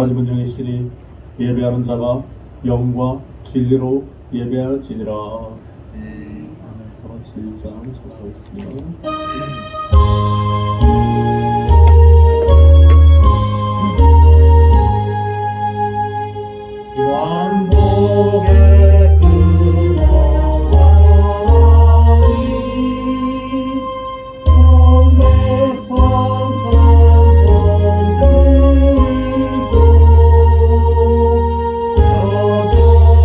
하나님은 영이시니 예배하는 자가 영과 진리로 예배할지니라. 네. 7장 전하겠습니다. 만복의 근원하니 온 백성 천성들도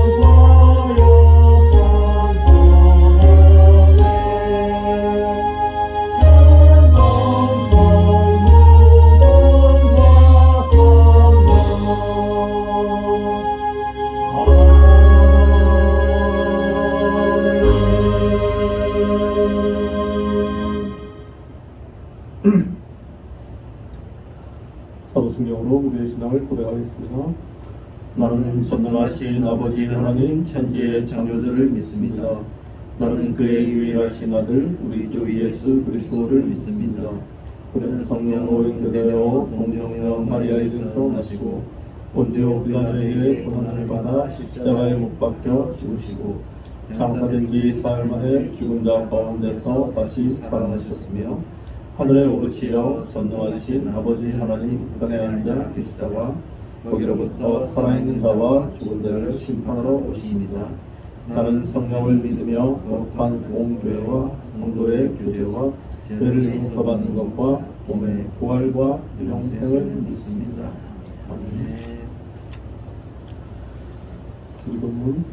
저전사여 찬송하세 사도신경으로 우리의 신앙을 고백하겠습니다. 나는 전능하신 아버지 하나님 천지의 창조주를 믿습니다. 나는 그의 유일하신 아들 우리 주 예수 그리스도를 믿습니다. 그는 성령으로 잉태되어 동정녀 마리아의 에서 나시고 본디오 빌라도에게 고난을 받아 십자가에 못 박혀 죽으시고 장사된 지 사흘 만에 죽은 자 가운데서 다시 살아나셨으며 하늘에 오르시어 전능하신 아버지 하나님 우편에 앉아 계시다가 거기로부터 살아있는 자와 죽은 자를 심판하러 오십니다. 나는 성령을 믿으며 거룩한 온 교회와 성도의 교제와 죄를 용서받는 것과 몸의 부활과 영생을 믿습니다. 아멘. 주기도문.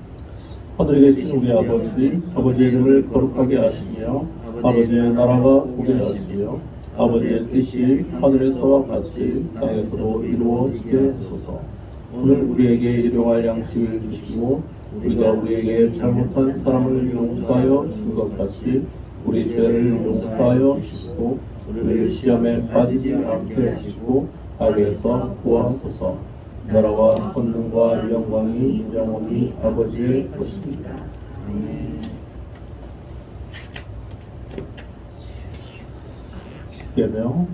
하늘에 계신 우리 아버지의 이름을 거룩하게 하시며 아버지의 나라가 오게 하시며 아버지의 뜻이 하늘에서와 같이 땅에서도 이루어지게 하소서. 오늘 우리에게 일용할 양식을 주시고 우리가 우리에게 잘못한 사람을 용서하여 준 것 같이 우리 죄를 용서하여 주시고 우리를 시험에 빠지지 않게 하시고 악에서 구하소서. 나라와 권능과 영광이 영원히 아버지의 것입니다. 아멘. 십계명.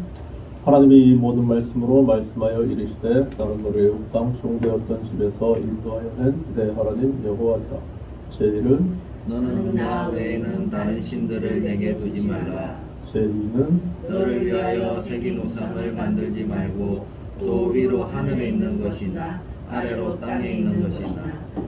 하나님이 이 모든 말씀으로 말씀하여 이르시되 나는 너를 애굽 땅 종되었던 집에서 인도하여 낸 내 하나님 여호와이다. 제1은 너는 나 외에는 다른 신들을 내게 두지 말라. 제2는 너를 위하여 새긴 우상을 만들지 말고 또 위로 하늘에 있는 것이나 아래로 땅에 있는 것이나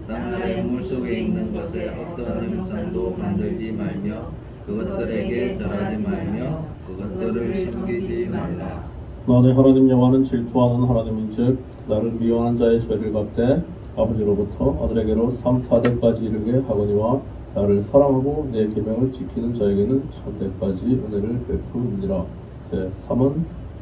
땅 아래 물속에 있는 것에 어떤 형상도 만들지 말며 그것들에게 절하지 말며 그것들을 섬기지 말라. 너네 하나님 여호와는 질투하는 하나님인즉 나를 미워하는 자의 죄를 갚되 아버지로부터 아들에게로 3, 4대까지 이르게 하거니와 나를 사랑하고 내 계명을 지키는 자에게는 천대까지 은혜를 베푸느니라. 제3은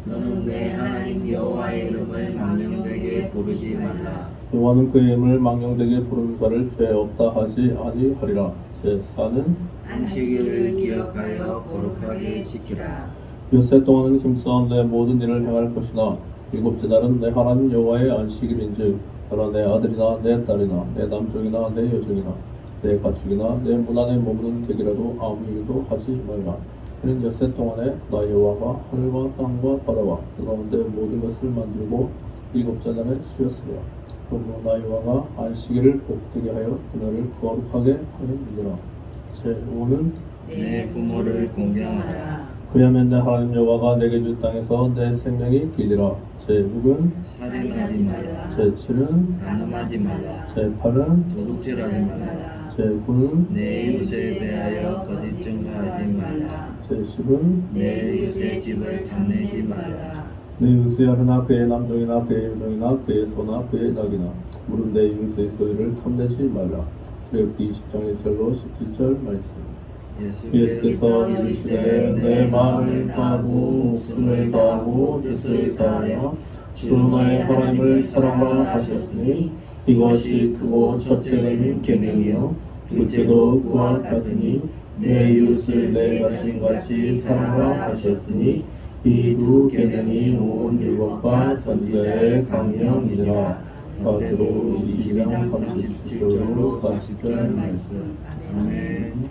너는 내 하나님 여호와의 이름을 망령되게 부르지 말라. 여호와는 그의 이름을 망령되게 부르는 자를 죄 없다 하지 아니하리라. 제4는 안식일을 기억하여 거룩하게 지키라. 엿새 동안은 힘써 내 모든 일을 행할 것이나 일곱째 날은 내 하나님 여호와의 안식일인즉 너나 내 아들이나 내 딸이나 내 남종이나 내 여종이나 내 가축이나 내 문 안에 머무는 객이라도 아무 일도 하지 말라. 이는 엿새 동안에 나 여호와가 하늘과 땅과 바다와 그 가운데 모든 것을 만들고 일곱째 날에 쉬었으리라. 그러므로 나 여호와가 안식일을 복되게 하여 그날을 거룩하게 하느니라. 제5는 내 부모를 공경하라. 그리하면 내 하나님 여호와가 내게 줄 땅에서 내 생명이 길리라. 제6은 살인하지 말라. 제7은 간음하지 말라. 제8은 도둑질하지 말라. 제9는 내 이웃에 대하여 거짓 증거하지 말라. 제10은 내 이웃의 집을 탐내지 말라. 내 이웃의 아르나 그의 남종이나 그의 여종이나 그의 소나 그의 낙이나 무릇 내 이웃의 소유를 탐내지 말라. 출애굽기 20장 1절로 17절 말씀. 예수께서 이르시되 내 마음을 다하고 목숨을 다하고 뜻을 다하여 주 너의 하나님을 사랑하라 하셨으니 이것이 크고 첫째는 계명이요 둘째도 그와 같으니 내 이웃을 내 자신같이 사랑하라 하셨으니 이 두 계명이 온 율법과 선지자의 강령이니라. 마태복음 22장 37절로 40절 말씀. 아멘.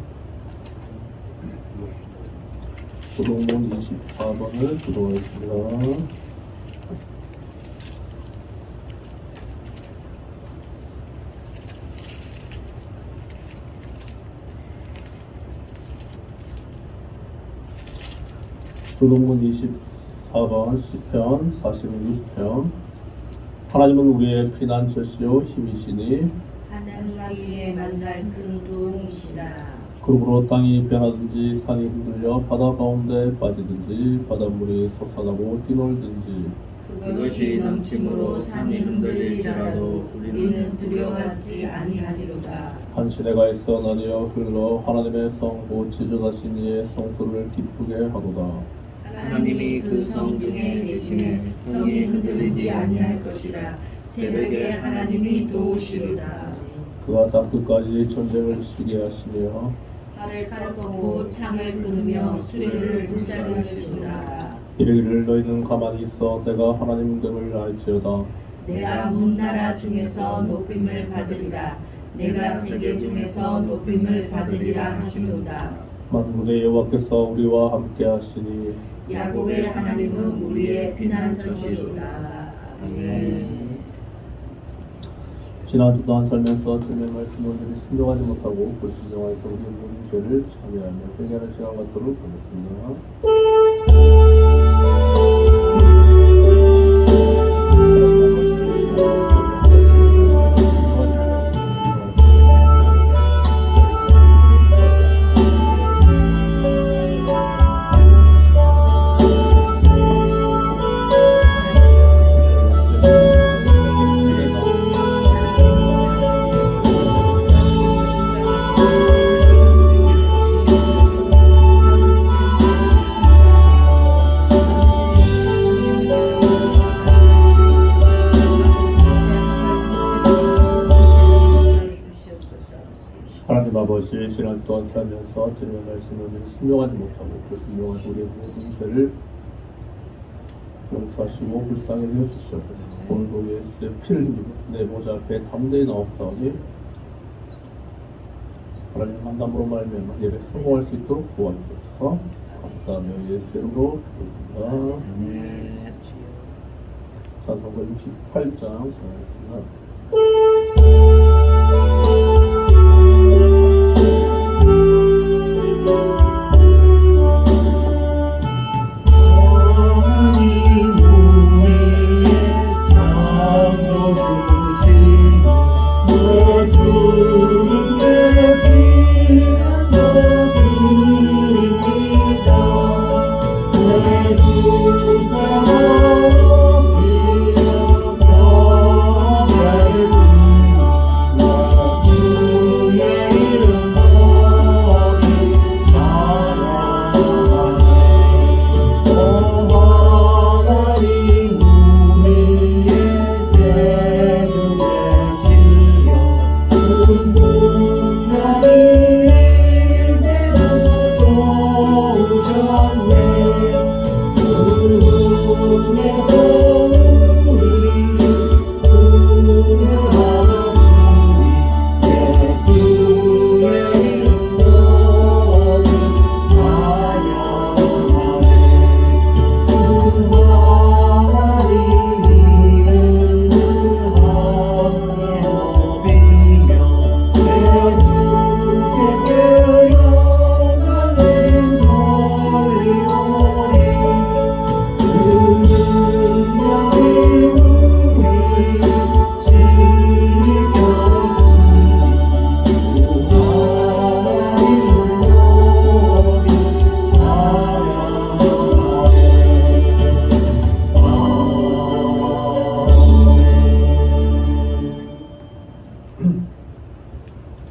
도동문 24번을 기도하겠습니다. 교동문 24번 시편 46편. 하나님은 우리의 피난처시요 힘이시니 하늘 위에 만날 큰 도움이시라. 그러므로 땅이 변하든지 산이 흔들려 바다 가운데 빠지든지 바닷물이 솟아나고 뛰놀든지 그것이 넘침으로 산이 흔들릴지라도 우리는 두려워하지 아니하리로다. 한시내 가 있어 나뉘어 흘러 하나님의 성 곧 지존하신 이의 성소를 기쁘게 하도다. 하나님이 그 성 중에 계시매 성이 흔들리지 아니할 것이라. 새벽에 하나님이 도우시리다. 그가 땅 끝까지 전쟁을 치게 하시며 발을 꺾고 창을 끊으며 수레를 불사르시리라. 이르기를 너희는 가만히 있어 내가 하나님됨을 알지어다. 내가 문나라 중에서 높임을 받으리라. 내가 세계 중에서 높임을 받으리라 하시도다. 만군의 여호와께서 우리와 함께 하시니 야곱의 하나님은 우리의 피난처시리라. 아멘. 지난주 동안 살면서 주님의 말씀을 순종하지 못하고 불순종하여서 우리의 모든 죄를 참여하며 회개하는 시간 갖도록 하겠습니다. 하나님 아버지, 지난 동안 살면서 주님의 말씀을 순종하지 못하고 불순종한 우리의 모든 죄를 용서하시고 불쌍히 여겨 주시옵소서. 오늘도 예수의 피를 흘리고 내 보좌 앞에 담대히 나왔사오니 하나님 만남으로 말미암아 예배 성공할 수 있도록 도와주옵소서. 감사하며 예수 이름으로 기도합니다. 찬송가 68장 전하겠습니다.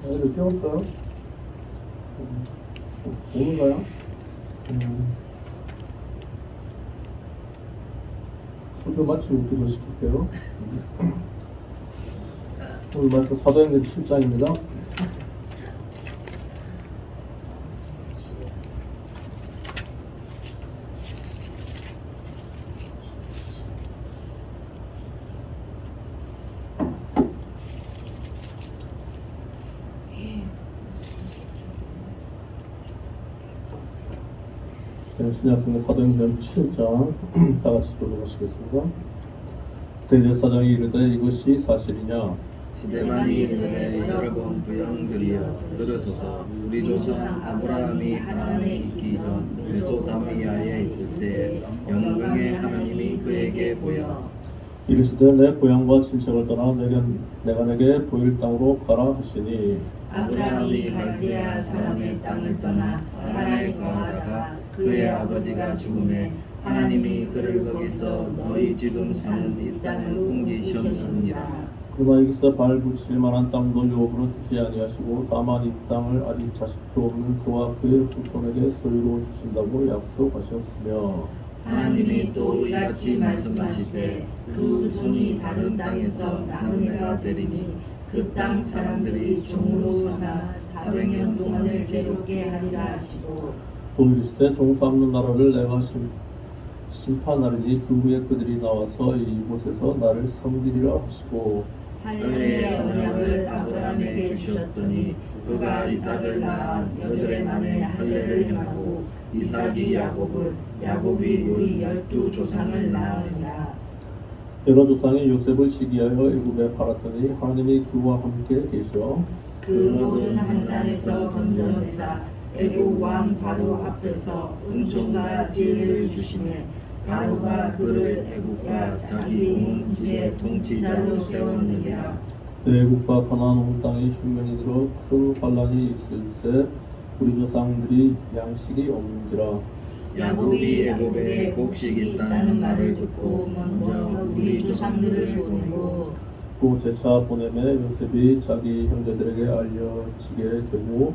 애들 깨웠어요? 오는가요? 소표 마치고 기도시킬게요. 오늘 말씀 사도행전 7장입니다. 신약성경 사도행전 7장 다 같이 돌아가시겠습니다. 대제사장이 이르되 이것이 사실이냐? 스데반이 이르되 여러분 부영들이여 들으소서. 우리 조상 아브라함이 하란에 있기 전 메소다미아에 있을 때 보여 이르시되 내 고향과 친척을 떠나 내가 내게 보일 땅으로 가라 하시니 아브라함이 갈대아 사람의 땅을 떠나 하란에 거하다가 그의 아버지가 죽음에 하나님이 그를 거기서 너희 지금 사는 이 땅을 옮기셨느니라. 그러나 여기서 발 붙일 만한 땅도 유업으로 주지 아니하시고 다만 이 땅을 아직 자식도 없는 그와 그의 후손에게 소유로 주신다고 약속하셨으며 하나님이 또 이같이 말씀하시되 그 후손이 다른 땅에서 나그네가 되리니 그 땅 사람들이 종으로 삼아 400년 동안을 괴롭게 하리라 하시고 또 이르시되 종사 없는 나라를 내가 심판하리니 그 후에 그들이 나와서 이곳에서 나를 섬기리라 하시고 할례의 언약을 아브라함에게 주셨더니 그가 이삭을 낳아 8해 만에 할례를 행하고 이삭이 야곱을 야곱이 우리 12조상을 낳으니라. 여러 조상이 요셉을 시기하여 애굽에 팔았더니 하나님이 그와 함께 계셔 그 모든 한단에서 건져내사 애굽 왕 바로 앞에서 은총과 지혜를 주시매 바로가 그를 애굽과 자기 온 집의 통치자로 세웠느니라. 애굽과 가나안 온 땅이 흉년이 들어 큰 환란이 있을세 우리 조상들이 양식이 없는지라 야곱이 애굽에 곡식이 있다는 말을 듣고 먼저 우리 조상들을 보내고 또 재차 보내매 요셉이 자기 형제들에게 알려지게 되고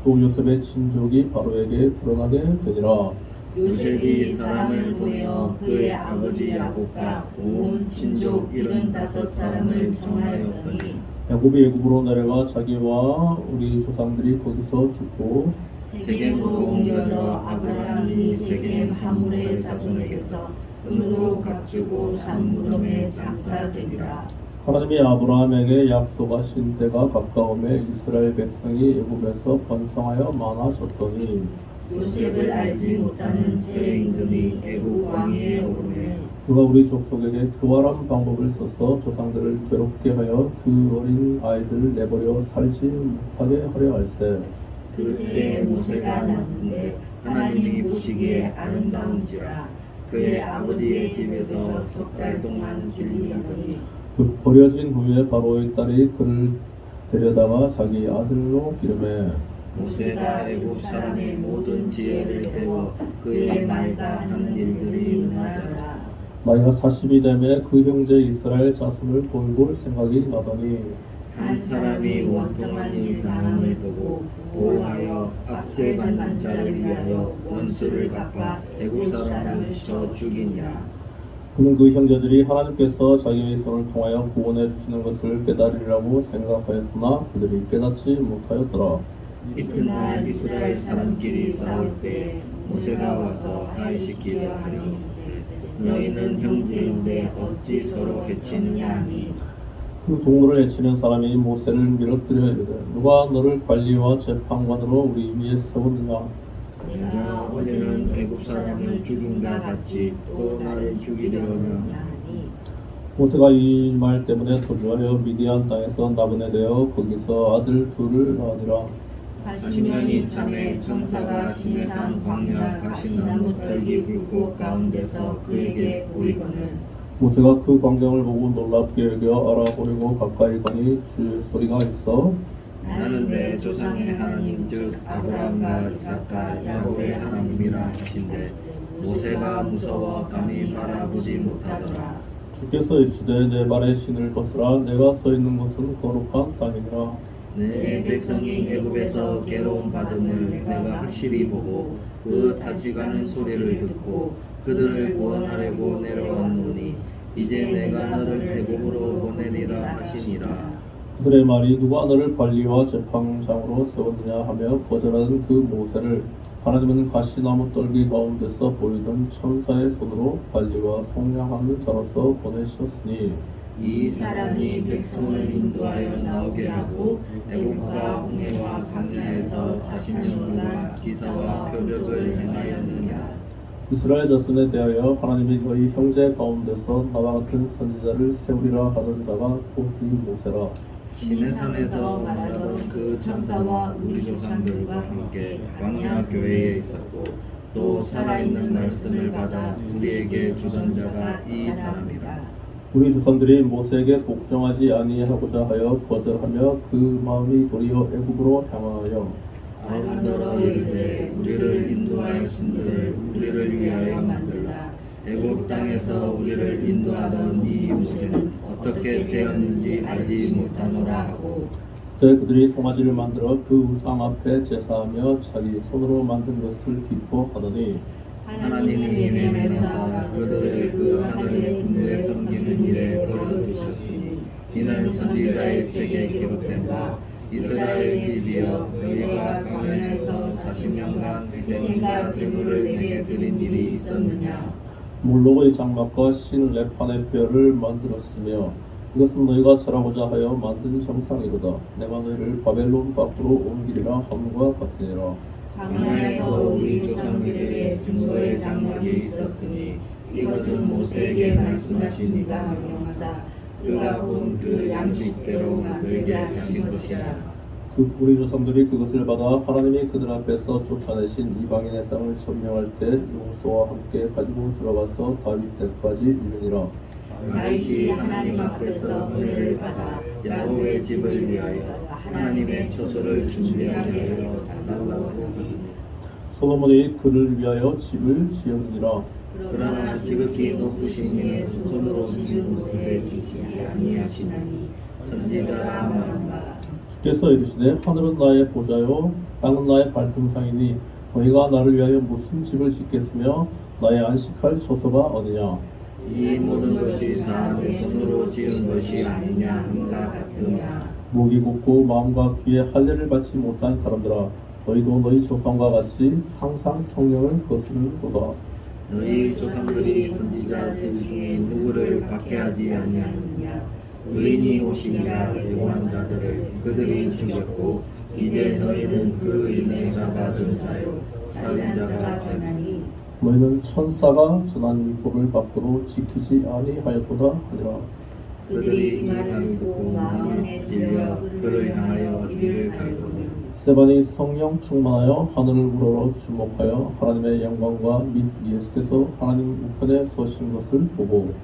또 요셉의 친족이 바로에게 드러나게 되니라. 요셉이 사람을 보내어 그의 아버지 야곱과 온 친족 75사람을 청하였더니 야곱이 애굽으로 내려가 자기와 우리 조상들이 거기서 죽고 세겜으로 옮겨져 아브라함이 세겜 하물의 자손에게서 은으로 값주고 산 무덤에 장사되리라. 하나님이 아브라함에게 약속하신 때가 가까움에 이스라엘 백성이 애굽에서 번성하여 많아졌더니 요셉을 알지 못하는 새 임금이 애굽 왕위에 오르매 그가 우리 족속에게 교활한 방법을 써서 조상들을 괴롭게 하여 그 어린 아이들을 내버려 살지 못하게 하려 할세. 그때 모세가 낳는데 하나님이 보시기에 아름다운지라 그의 아버지의 집에서 3달 동안 길리더니 그 버려진 후에 바로의 딸이 그를 데려다가 자기 아들로 기르매 모세가 애굽 사람의 모든 지혜를 배워 그의 말과 하는 일들이 능하더라. 나이가 40이 되매 그 형제 이스라엘 자손을 돌볼 생각이 나더니 한 사람이 원통하니 당함을 보고 보호하여 압제받는 자를 위하여 원수를 갚아 애굽 사람을 쳐 죽이니라. 그는 그 형제들이 하나님께서 자기의 손을 통하여 구원해 주시는 것을 깨달으리라고 생각하였으나 그들이 깨닫지 못하였더라. 이튿날 이스라엘 사람끼리 싸울 때 모세가 와서 하이시키려 하니 너희는 형제인데 어찌 서로 해치느냐 하니 그 동물을 해치는 사람이 모세를 밀어뜨려 이르되 누가 너를 관리와 재판관으로 우리 위에 세웠느냐. 내가 어제는 애굽 사람을 죽인과 같이 또 나를 죽이려느냐 하니 모세가 이 말 때문에 도주하여 미디안 땅에서 나그네 되어 거기서 아들 둘을 낳으니라. 40년이 참에 천사가 시내산 광야 가시나무 떨기 불꽃 가운데서 그에게 보이거늘 모세가 그 광경을 보고 놀랍게 여겨 알아보려고 가까이 가니 주의 소리가 있어 나는 내 조상의 하나님 즉 아브라함과 이삭과 야곱의 하나님이라 하신데 모세가 무서워 감히 바라보지 못하더라. 주께서 이르시되 내 발에 신을 벗으라. 내가 서 있는 곳은 거룩한 땅이니라. 내 백성이 애굽에서 괴로움 받음을 내가 확실히 보고 그 다치가는 소리를 듣고 그들을 구원하려고 내려왔노니 이제 내가 너를 애굽으로 보내리라 하시니라. 그들의 말이 누가 너를 관리와 재판장으로 세웠느냐 하며 거절하는 그 모세를 하나님은 가시나무 떨기 가운데서 보이던 천사의 손으로 관리와 속량하는 자로서 보내셨으니 이 사람이 백성을 인도하여 나오게 하고 애굽과 홍해와 광야에서 40년간 기사와 표적을 행하였느냐. 이스라엘 자손에 대하여 하나님이 너희 형제 가운데서 나와 같은 선지자를 세우리라 하는 자가 곧 이 모세라. 시내산에서 말하던 그 천사와 우리 조상들과 함께 광야 교회에 있었고 또 살아있는 말씀을 받아 우리에게 주던 자가 이 사람이라. 우리 조상들이 모세에게 복종하지 아니하고자 하여 거절하며 그 마음이 도리어 애굽으로 향하여 아론더러 이르되 우리를 인도할 신들을 우리를 위하여 만들라. 애굽 땅에서 우리를 인도하던 이 모세는 어떻게 되었는지 알지 못하노라 하고 그때 그들이 송아지를 만들어 그 우상 앞에 제사하며 자기 손으로 만든 것을 기뻐하더니 하나님이 외면하사 그들을 그 하늘의 군대에 섬기는 일에 버려두셨으니 이는 선지자의 책에 기록된 바 이스라엘 집이여 너희가 광야에서 40년간 생과 제물을 내게 드린 일이 있었느냐. 몰록의 장막과 신 레판의 뼈를 만들었으며 이것은 너희가 절하고자 하여 만든 형상이로다. 내가 너희를 바벨론 밖으로 옮기리라 함과 같으니라. 광야에서 우리 조상들에게 증거의 장막이 있었으니 이것은 모세에게 말씀하신 이가 명령하사 그가 본 그 양식대로 만들게 하신 것이라. 우리 조상들이 그것을 받아 하나님이 그들 앞에서 쫓아내신 이방인의 땅을 점령할 때 용서와 함께 가지고 들어가서 다윗 때까지 이르니라. 다윗이 하나님 앞에서 은혜를 받아 야곱의 집을 위하여 하나님의 처소를 준비하게 달라고 하니 솔로몬이 그를 위하여 집을 지었느니라. 그러나 지극히 높으신 이의 손으로 지은 곳에 지시지 아니하시나니 선지자가 말한 바 주께서 이르시되 하늘은 나의 보좌요 땅은 나의 발등상이니 너희가 나를 위하여 무슨 집을 짓겠으며 나의 안식할 처소가 어디냐. 이 모든 것이 다 내 손으로 지은 것이 아니냐 함과 같으니라. 목이 굳고 마음과 귀에 할례를 받지 못한 사람들아 너희도 너희 조상과 같이 항상 성령을 거스르도다. 너희 조상들이 선지자들 중에 누구를 박해하지 아니하느냐. 의인이 오시리라 예고한 자들을 그들이 죽였고 이제 너희는 그 의인을 잡아준 자요 살린 자가 되나니 너희는 천사가 전한 율법을 밖으로 지키지 아니하였도다 하니라. 그들이 이 말을 듣고 마음에 찔려 그를 향하여 이를 갈고는 스데반이 성령 충만하여 하늘을 우러러 주목하여 하나님의 영광과 및 예수께서 하나님 우편에 서신 것을 보고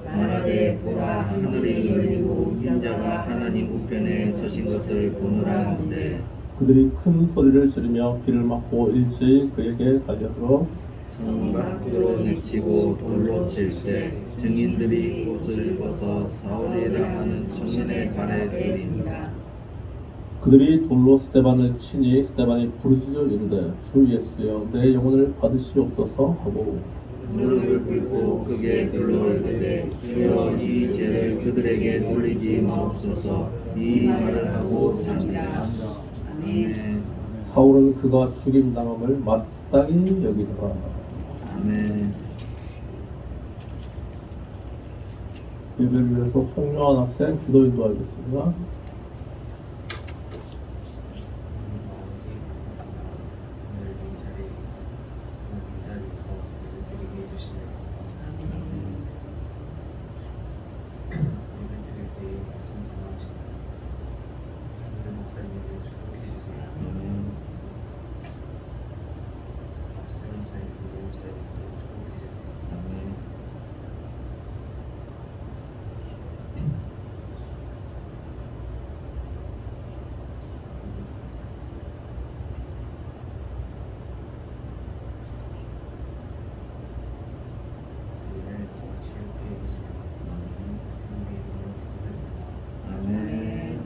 말하되 보라 하늘이 열리고 인자가 하나님 우편에 서신 것을 보노라 하는데 그들이 큰 소리를 지르며 귀를 막고 일제히 그에게 달려들어 성 밖으로 내치고 돌로 칠세 증인들이 옷을 벗어 사울이라 하는 청년의 발에 들이니라. 그들이 돌로 스데반을 치니 스데반이 부르짖어 이르되 주 예수여 내 영혼을 받으시옵소서 하고 무릎을 꿇고 크게 불러 이르되 주여 이 죄를 그들에게 돌리지 마옵소서. 이 말을 하고 잠이라. 아멘. 사울은 그가 죽임당함을 마땅히 여기더라. 아멘. 예배를 위해서 홍요한 학생 기도 인도하겠습니다. 아멘.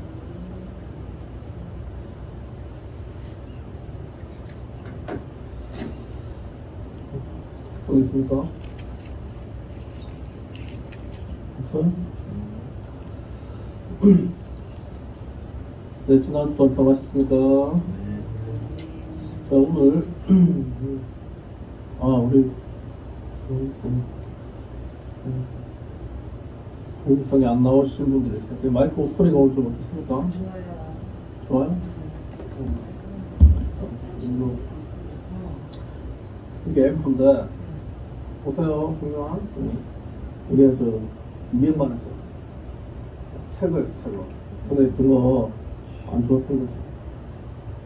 또 있습니까? 없어요? 네, 지난 주 평하셨습니까? 자, 오늘 우리 공성이 안 나오신 분들이 있어요. 마이크 소리가 오늘 좀 어떻습니까? 좋아요? 이게 앰프인데 보세요, 공룡아. 이게 200만 원짜리 새 거예요, 새 거. 근데 그거 안 좋았던 거지.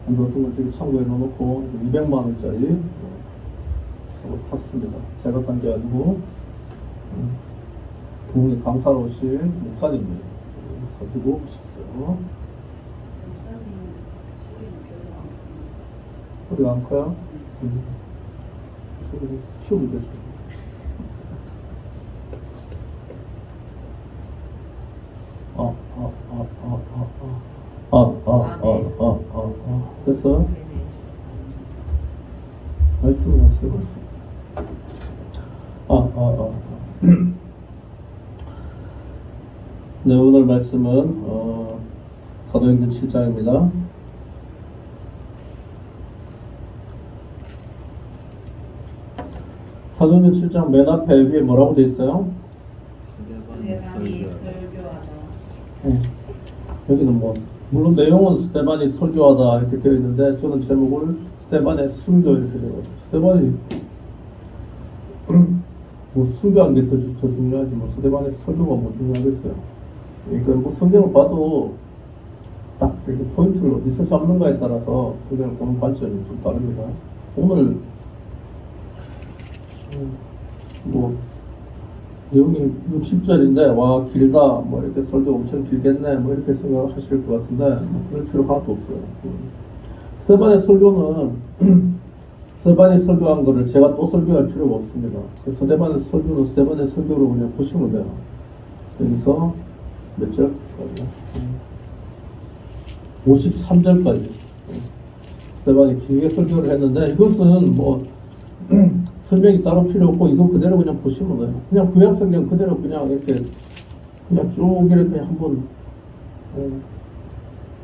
안 좋았던 걸 지금 창고에 넣어놓고 200만 원짜리 저거 샀습니다. 제가 산 게 아니고 부흥에 강사로 오신 목사님이 사주고 오셨어요. 목사님 소리는 별로 안 들려요. 소리가 안 커요? 소리를 키우면 되죠. 됐어? 말씀. 네, 오늘 말씀은 사도행전 7장입니다. 사도행전 7장 맨 앞에 위에 뭐라고 돼 있어요? 스테반이 설교하다. 여기는 뭐 물론 내용은 스테반이 설교하다 이렇게 되어 있는데 저는 제목을 스테반의 순교 이렇게 적어요. 스테반이 뭐 순교한 게 더 중요하지 뭐 스테반의 설교가 뭐 중요하겠어요. 그러니까 뭐 성경을 봐도 딱 이렇게 포인트를 어디서 잡는가에 따라서 성경을 보는 관점이 좀 다릅니다. 오늘 뭐 내용이 60절인데 와 길다 뭐 이렇게 설교 엄청 길겠네 뭐 이렇게 생각하실 것 같은데 뭐 그럴 필요 하나도 없어요. 스테반의 설교는 스테반이 설교한 거를 제가 또 설교할 필요가 없습니다. 그래서 스테반의 설교는 스테반의 설교로 그냥 보시면 돼요. 여기서 몇 절까지? 53절까지 스테반이 길게 설교를 했는데 이것은 뭐 설명이 따로 필요 없고 이거 그대로 그냥 보시면 돼요. 그냥 구약 성경 그대로 그냥 이렇게 그냥 쭉 이렇게 그냥 한번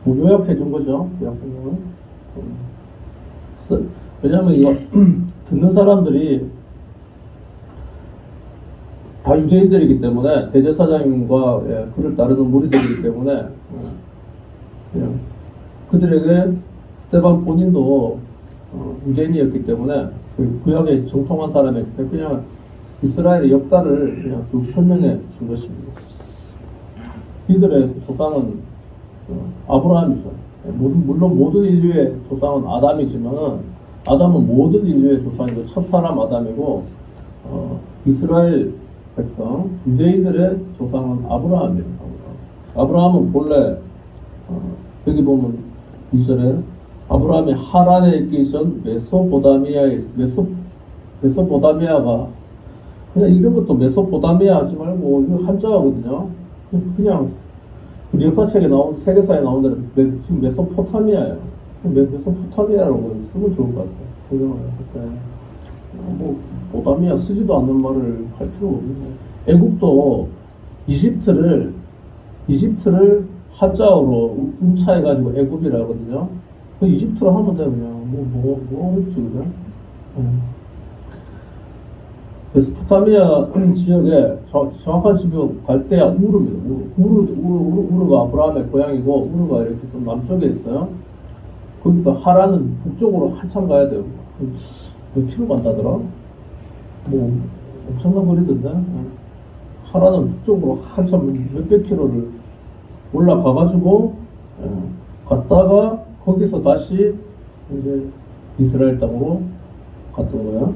뭐 요약해 준 거죠. 구약 성경은. 왜냐하면 이거 듣는 사람들이 다 유대인들이기 때문에 대제사장과 그를 따르는 무리들이기 때문에 그냥 그들에게 스테반 본인도 유대인이었기 때문에 구약에 정통한 사람에게 그냥 이스라엘의 역사를 그냥 쭉 설명해 준 것입니다. 이들의 조상은 아브라함이죠. 물론 모든 인류의 조상은 아담이지만 아담은 모든 인류의 조상이고 첫사람 아담이고 이스라엘 백성 유대인들의 조상은 아브라함이에요. 아브라함은 본래 여기 보면 2절에 아브라함이 하란에 있기 전 메소포다미아가 그냥 이런 것도 메소포다미아 하지 말고 이거 한자어거든요. 그냥 우리 역사책에 나온 세계사에 나온 대로 지금 메소포타미아예요. 메소포타미아라고 쓰면 좋을 것 같아요. 성경을 할 때. 뭐 포타미아 쓰지도 않는 말을 할 필요가 없는데 애국도 이집트를 한자어로 음차해가지고 애굽이라 하거든요. 이집트로 하면 돼 그냥 뭐 어렵지 그죠? 메소포타미아 지역에 정확한 지역 갈대아 우르입니다. 우르가 아브라함의 고향이고 우르가 이렇게 좀 남쪽에 있어요. 거기서 하란은 북쪽으로 한참 가야 돼요. 몇 킬로 간다더라? 뭐 엄청난 거리던데. 하란은 북쪽으로 한참 몇백 킬로를 올라가가지고 갔다가 거기서 다시 이제 이스라엘 땅으로 갔던 거야.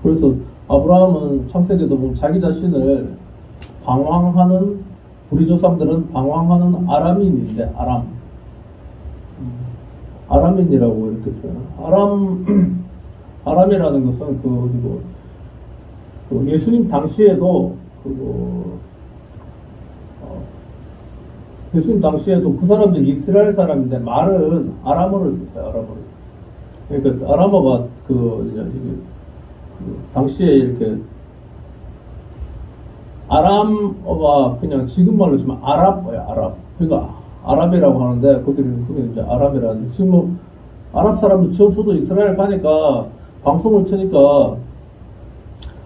그래서 아브라함은 창세기도 보면 자기 자신을 방황하는 우리 조상들은 방황하는 아람인인데 아람인이라고 이렇게 표현. 아람이라는 것은 그 예수님 당시에도 예수님 당시에도 그 사람들이 이스라엘 사람인데 말은 아람어를 썼어요. 아람어를. 그러니까 아람어가 당시에 이렇게 아람어가 그냥 지금 말로 치면 아랍어야 아랍. 그러니까 아랍이라고 하는데 거기 이제 아랍이라는 지금 뭐 아랍 사람들 저도 이스라엘 가니까 방송을 트니까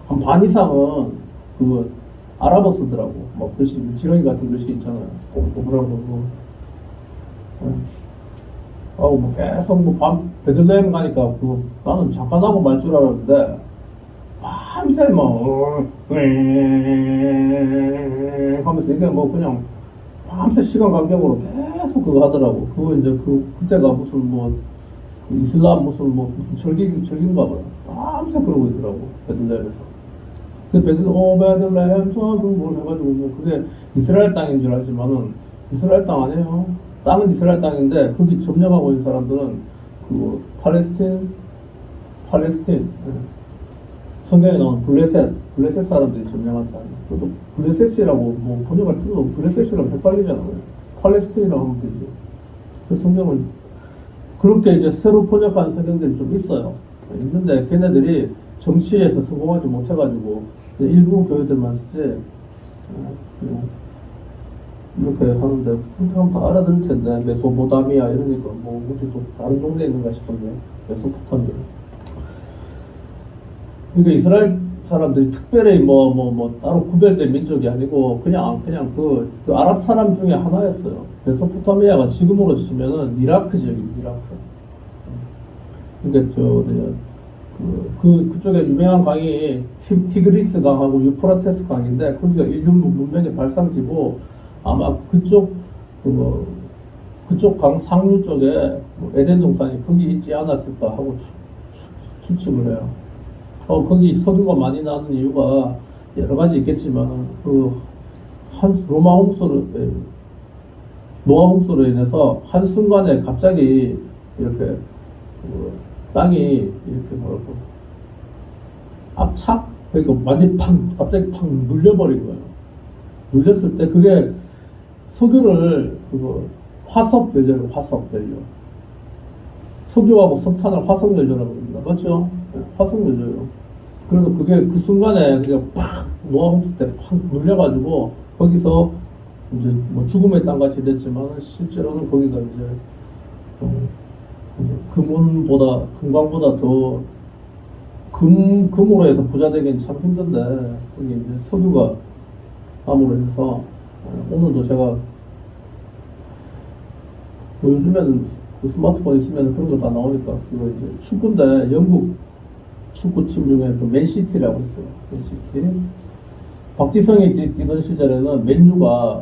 한 반 이상은 그 아랍어 쓰더라고. 막 글씨 지렁이 같은 글씨 있잖아요. 뭐라고 뭐 계속 밤 베들레헴 가니까 나는 잠깐 하고 말 줄 알았는데 밤새 하면서 이게 뭐 그냥 밤새 시간 간격으로 계속 그거 하더라고. 그거 이제 그때가 무슨 뭐 이슬람 무슨 뭐 절기인가 봐요. 밤새 그러고 있더라고 베들레헴에서. 그 베들레헴 뭘 해가지고 뭐 그게 이스라엘 땅인 줄 알지만은 이스라엘 땅 아니에요. 땅은 이스라엘 땅인데 거기 점령하고 있는 사람들은 그 팔레스틴 성경에 나오는 블레셋 사람들이 점령한 땅. 그것도 블레셋이라고 뭐 번역할 필요도 없고 블레셋이라고 헷갈리잖아요. 팔레스틴이라고 하면 되지. 그 성경을 그렇게 이제 새로 번역한 성경들이 좀 있어요. 있는데 걔네들이 정치에서 성공하지 못해가지고 일부 교회들만 쓰지 그냥 이렇게 하는데 그렇게 하면 다 알아들을 텐데 메소포타미아 이러니까 뭐 어디도 다른 동네에 있는가 싶은데 메소포타미아. 그러니까 이스라엘 사람들이 특별히 뭐 따로 구별된 민족이 아니고 그냥 그 아랍 사람 중에 하나였어요. 메소포타미아가 지금으로 치면은 이라크 지역입니다. 이라크. 그러니까 그쪽에 유명한 강이 티그리스 강하고 유프라테스 강인데 거기가 인류 문명의 발상지고 아마 그쪽 강 상류 쪽에 뭐 에덴 동산이 거기 있지 않았을까 하고 추측을 해요. 거기 석유가 많이 나는 이유가 여러 가지 있겠지만 노아 홍수로 인해서 한순간에 갑자기 이렇게 땅이 이렇게 뭐랄까 압착? 그러니까 완전히 갑자기 팍 눌려버린 거예요. 눌렸을 때 그게 석유를 화석 연료로 석유하고 석탄을 화석 연료라고 합니다. 맞죠? 네, 화석 연료요. 그래서 그게 그 순간에 그냥 팍 노아 홍수 때 팍 눌려가지고 거기서 이제 뭐 죽음의 땅같이 됐지만 실제로는 거기가 이제 금광보다 더 금으로 해서 부자 되기는 참 힘든데 거기 이제 석유가 암으로 해서 오늘도 제가 뭐 요즘에는 그 스마트폰 있으면 그런 거 다 나오니까 그거 이제 축구인데 영국 축구팀 중에 그 맨시티라고 있어요. 맨시티. 박지성이 뛰던 시절에는 맨유가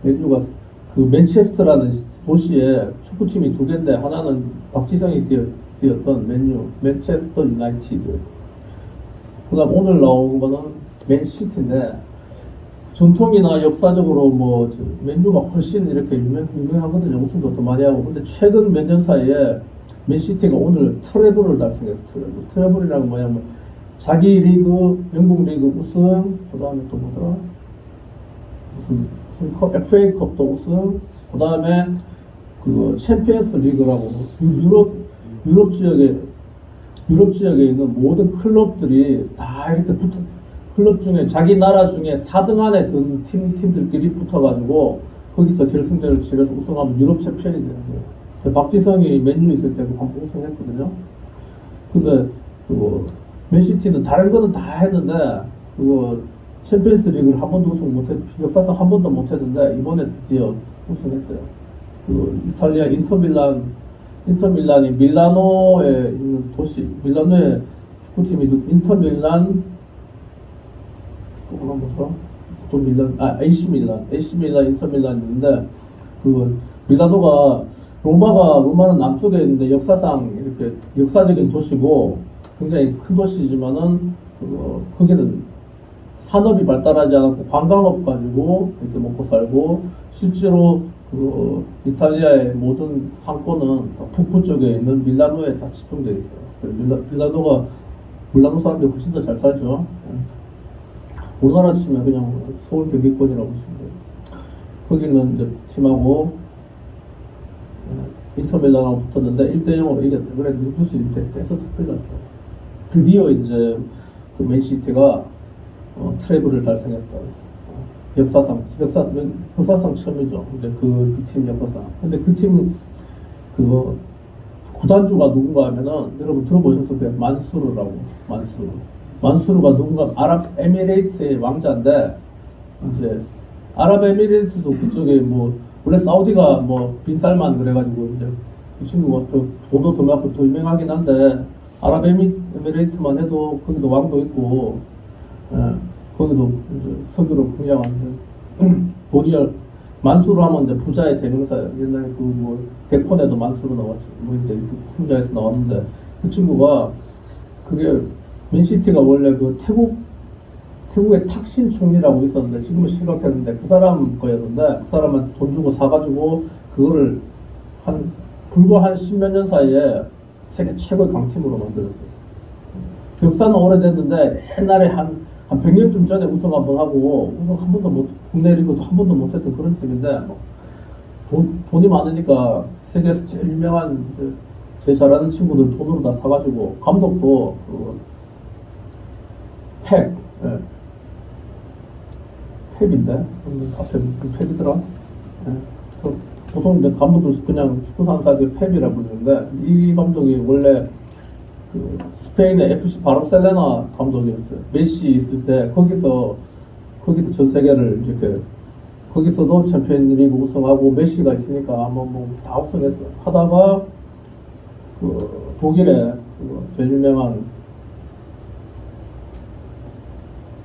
그 맨체스터라는 도시에 축구팀이 두 개인데 하나는 박지성이 뛰었던 맨체스터 유나이티드. 그다음 오늘 나온 거는 맨시티인데 전통이나 역사적으로 뭐 맨유가 훨씬 이렇게 유명하거든요. 우승도 더 많이 하고. 근데 최근 몇 년 사이에 맨시티가 오늘 트래블을 달성했어요. 트래블이라는 뭐냐면 자기 리그, 영국 리그 우승, 그 다음에 또 뭐더라? 무슨 컵, FA컵도 우승, 그 다음에 그 챔피언스 리그라고 유럽 지역에 있는 모든 클럽들이 다 이렇게 클럽 중에 자기 나라 중에 4등 안에 든 팀들끼리 붙어가지고 거기서 결승전을 치러서 우승하면 유럽 챔피언이 되는 거예요. 박지성이 맨유 있을 때 한번 우승했거든요. 근데 맨시티는 다른 거는 다 했는데 챔피언스 리그를 한 번도 역사상 한 번도 못했는데 이번에 드디어 우승했대요. 이탈리아 인터밀란이 밀라노에 있는 도시, 밀라노에 축구팀이 인터밀란 AC 밀란, 인터밀란 있는데 밀라노가 로마는 남쪽에 있는데 역사상 이렇게 역사적인 도시고 굉장히 큰 도시지만은 거기는 산업이 발달하지 않았고 관광업 가지고 이렇게 먹고 살고 실제로 이탈리아의 모든 상권은 북부 쪽에 있는 밀라노에 다 집중되어 있어요. 밀라노 사람들이 훨씬 더 잘 살죠. 우리나라 치면 그냥 서울 경기권이라고 보시면 돼요. 거기는 이제 팀하고 인터밀란하고 붙었는데 1대0으로 이겼대. 그래 뉴스 떼서 큰일 났어. 드디어 이제 그 맨시티가 트래블을 달성했다. 역사상 처음이죠. 이제 그 팀 역사상. 근데 그 팀 구단주가 누군가 하면은 여러분 들어보셨을 거예요. 만수르가 누군가 아랍에미레이트의 왕자인데 이제 아랍에미레이트도 그쪽에 원래 사우디가 빈살만 그래가지고 이제 이 친구가 더 돈도 더 많고 더 유명하긴 한데 아랍에미레이트만 해도 거기도 왕도 있고 거기도 이제 석유로 굉장한데 돈이 만수로 하면 이제 부자의 대명사예요. 옛날에 그 뭐 대폰에도 만수로 나왔죠. 뭐 이제 혼자에서 나왔는데 그 친구가 그게 맨시티가 원래 그 태국의 탁신 총리라고 있었는데 지금은 실각했는데 그 사람 거였는데 그 사람한테 돈 주고 사가지고 그거를 불과 한 십몇 년 사이에 세계 최고의 강팀으로 만들었어요. 역사는 오래됐는데 옛날에 한 100년쯤 전에 우승 한번 하고 우승 한 번도 못, 국내 리그도 한 번도 못했던 그런 팀인데 돈이 많으니까 세계에서 제일 유명한 제일 잘하는 친구들 돈으로 다 사가지고 감독도 펩, 예. 펩인데 앞에 무슨 펩이더라? 예. 보통 이제 감독도 그냥 축구 선수한테 펩이라 부르는데 이 감독이 원래 그 스페인의 FC 바르셀로나 감독이었어요. 메시 있을 때 거기서 전 세계를 이렇게 거기서도 챔피언리그 우승하고 메시가 있으니까 다 우승했어. 하다가 그 독일의 제일 유명한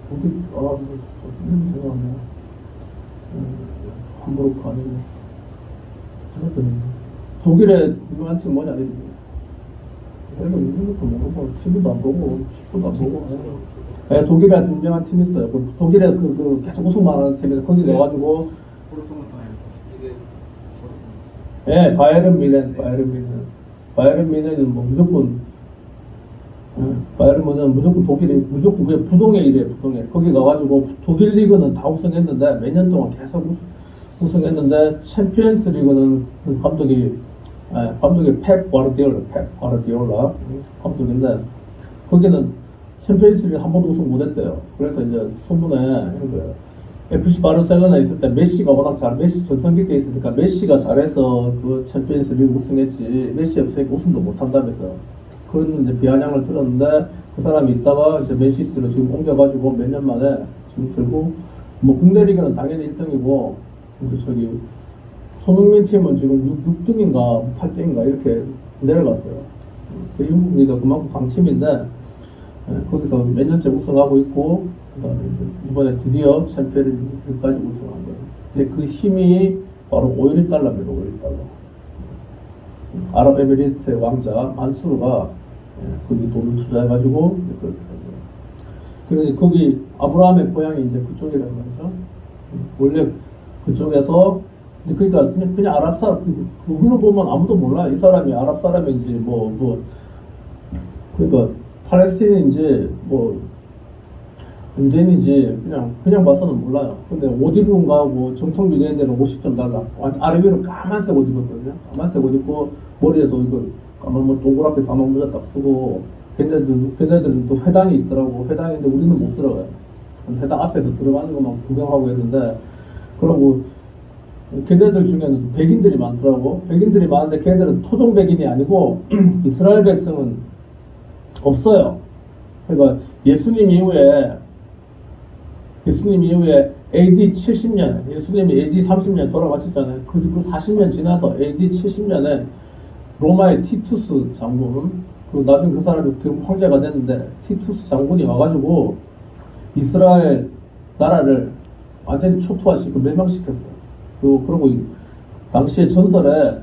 독일 이름 생각나네. 함부르크 아니고 독일의 유명한 팀 뭐냐 이름이. 내가 이런 것도 모르고 TV도 안 보고 축구도 안 보고. 네, 독일에 유명한 팀 있어요. 독일에 계속 우승만 하는 팀에서 거기 가가지고. 예, 바이에른 뮌헨은 뭐 무조건. 바이에른 뮌헨은 무조건 그게 부동의 일이에요. 부동의. 거기 가가지고 독일 리그는 다 우승했는데 몇 년 동안 계속 우승했는데 챔피언스 리그는 그 감독이 펩 과르디올라 감독인데 거기는 챔피언스 리그 한 번도 우승 못했대요. 그래서 이제 소문에 이런 거예요. FC 바르셀로나 있을 때 메시가 워낙 메시 전성기 때 있으니까 메시가 잘해서 그 챔피언스 리그 우승했지 메시 없으니까 우승도 못한다면서 그런 이제 비아냥을 들었는데 그 사람이 있다가 이제 맨시티로 지금 옮겨가지고 몇 년 만에 지금 결국 뭐 국내 리그는 당연히 1등이고 이제 저기 손흥민 팀은 지금 6등인가 8등인가 이렇게 내려갔어요. 영국 리가 그만큼 강팀인데 거기서 몇 년째 우승하고 있고 그다음에 이번에 드디어 챔피언리그까지 우승한 거예요. 근데 그 힘이 바로 5.11달러입니다. 5.11달러. 아랍에미리트의 왕자 만수르가 거기 돈을 투자해가지고 그렇게 된 거예요. 그러니 거기 아브라함의 고향이 이제 그쪽이라는 거죠. 원래 그쪽에서 그러니까 그냥 아랍 사람 그걸로 보면 아무도 몰라. 이 사람이 아랍 사람인지 그러니까 팔레스틴인지 유대인인지 그냥 봐서는 몰라요. 근데 옷 입은 거하고 정통 유대인들은 옷이 좀 달라. 아래 위로 까만색 옷 입었거든요. 까만색 옷 입고 머리에도 이거 동그랗게 까만 모자 딱 쓰고 걔네들은 또 회당이 있더라고. 회당인데 우리는 못 들어가요. 회당 앞에서 들어가는 것만 구경하고 했는데 그러고 걔네들 중에는 백인들이 많더라고. 백인들이 많은데 걔네들은 토종 백인이 아니고 이스라엘 백성은 없어요. 그러니까 예수님 이후에 AD 70년, 예수님이 AD 30년 돌아가셨잖아요. 그 40년 지나서 AD 70년에 로마의 티투스 장군, 그리고 나중에 그 사람이 황제가 됐는데 티투스 장군이 와가지고 이스라엘 나라를 완전히 초토화시키고 멸망시켰어요. 그리고 당시의 전설에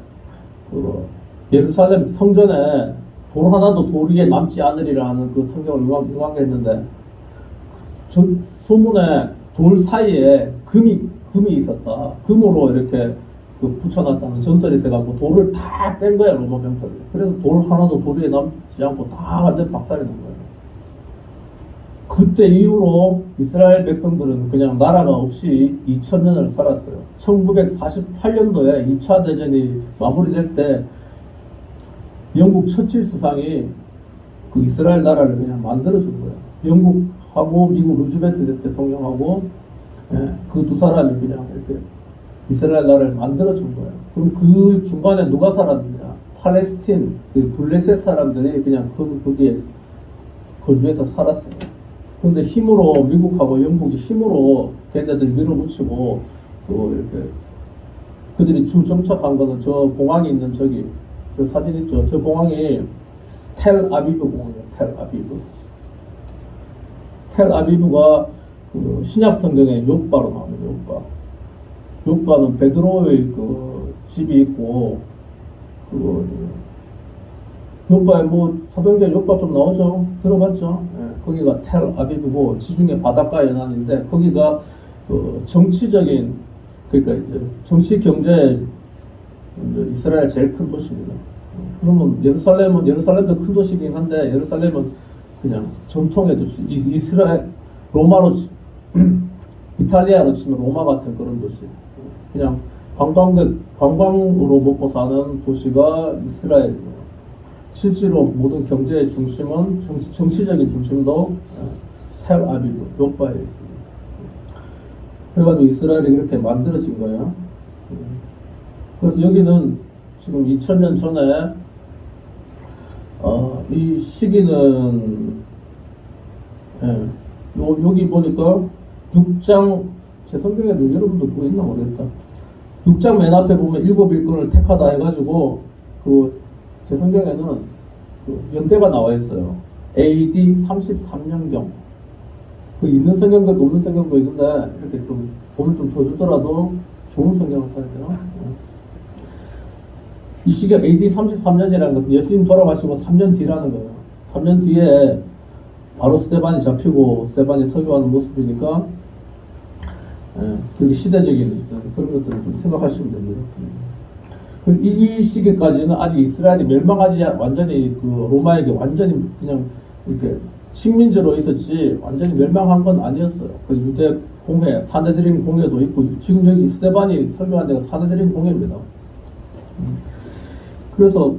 예루살렘 성전에 돌 하나도 돌 위에 남지 않으리라 하는 그 성경을 응원했는데 소문에 돌 사이에 금이 있었다. 금으로 이렇게 붙여놨다는 전설이 있어갖고 돌을 다 뗀 거야 로마 병사들이. 그래서 돌 하나도 돌 위에 남지 않고 다 완전 박살이 난 거예요. 그때 이후로 이스라엘 백성들은 그냥 나라가 없이 2000년을 살았어요. 1948년도에 2차 대전이 마무리될 때 영국 처칠 수상이 그 이스라엘 나라를 그냥 만들어준 거예요. 영국하고 미국 루즈벨트 대통령하고 그 두 사람이 그냥 이렇게 이스라엘 나라를 만들어준 거예요. 그럼 그 중간에 누가 살았느냐? 팔레스틴, 그 블레셋 사람들이 그냥 거기에 거주해서 살았어요. 근데 힘으로 미국하고 영국이 힘으로 걔네들 밀어붙이고 또 이렇게 그들이 주 정착한 거는 저 공항이 있는 저 사진 있죠? 저 공항이 텔아비브 공항이에요. 텔아비브가 그 신약 성경의 욥바로 나옵니다. 요바는 베드로의 그 집이 있고, 그거 요바에 뭐 사도행전 요바 좀 나오죠. 들어봤죠? 예, 거기가 텔 아비브고 지중해 바닷가 연안인데 거기가 그 정치적인, 그러니까 이제 정치 경제 이제 이스라엘 제일 큰 도시입니다. 그러면 예루살렘도 큰 도시이긴 한데 예루살렘은 그냥 전통의 도시, 이스라엘 로마로 이탈리아로 치면 로마 같은 그런 도시. 그냥 관광으로 먹고 사는 도시가 이스라엘이에요. 실제로 모든 경제의 중심은 정치적인 중심도 텔 아비브, 요바에 있습니다. 그래가지고 이스라엘이 이렇게 만들어진 거예요. 그래서 여기는 지금 2000년 전에 이 시기는 여기 보니까 6장, 제 성경에도 여러분도 그거 있나 모르겠다. 6장 맨 앞에 보면 7 일꾼을 택하다 해가지고 제 성경에는 그 연대가 나와 있어요. AD 33년경. 그 있는 성경도 있고 없는 성경도 있는데 이렇게 좀 돈을 좀 더 주더라도 좋은 성경을 사야 돼요. 이 시기가 AD 33년이라는 것은 예수님 돌아가시고 3년 뒤라는 거예요. 3년 뒤에 바로 스데반이 잡히고 스데반이 설교하는 모습이니까 되게 시대적인 그런 것들을 좀 생각하시면 됩니다. 이 시기까지는 아직 이스라엘이 멸망하지 완전히 그 로마에게 완전히 그냥 이렇게 식민지로 있었지 완전히 멸망한 건 아니었어요. 그 유대 공회, 사내들인 공회도 있고 지금 여기 스데반이 설교한 데가 사내들인 공회입니다. 그래서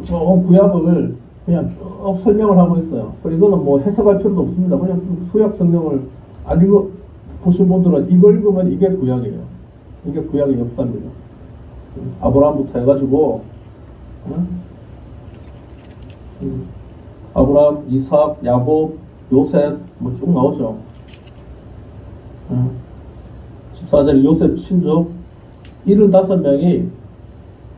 쭉 구약을 그냥 쭉 설명을 하고 있어요. 이거는 뭐 해석할 필요도 없습니다. 그냥 구약 성경을 안 읽어 보신 분들은 이거 읽으면 이게 구약이에요. 이게 구약의 역사입니다. 아브라함부터 해가지고 아브라함, 이삭, 야곱, 요셉 뭐 쭉 나오죠. 14절에 요셉 친족 75명이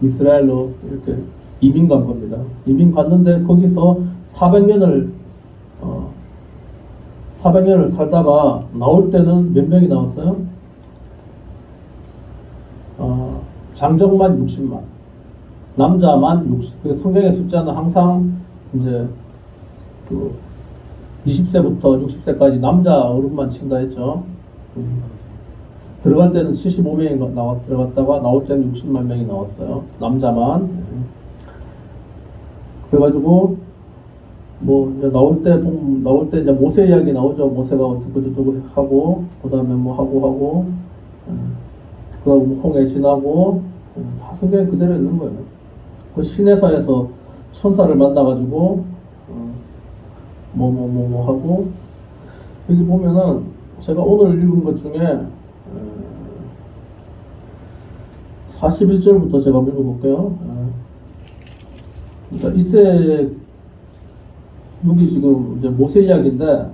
이스라엘로 이렇게 이민 간 겁니다. 이민 갔는데 거기서 400년을 살다가 나올 때는 몇 명이 나왔어요? 장정만 60만, 남자만 60. 그 성경의 숫자는 항상 이제 20세부터 60세까지 남자 어른만 친다 했죠. 들어갈 때는 75명이 들어갔다가 나올 때는 60만 명이 나왔어요. 남자만. 그래가지고 뭐 이제 나올 때 이제 모세 이야기 나오죠. 모세가 어쩌고 저쩌고 하고 그다음에 뭐 하고 그다음 홍해 지나고 다 성경에 그대로 있는 거예요. 그 시내사에서 천사를 만나가지고 뭐 하고 여기 보면은 제가 오늘 읽은 것 중에 41절부터 제가 한번 읽어볼게요. 그러니까 이때 여기 지금 이제 모세 이야기인데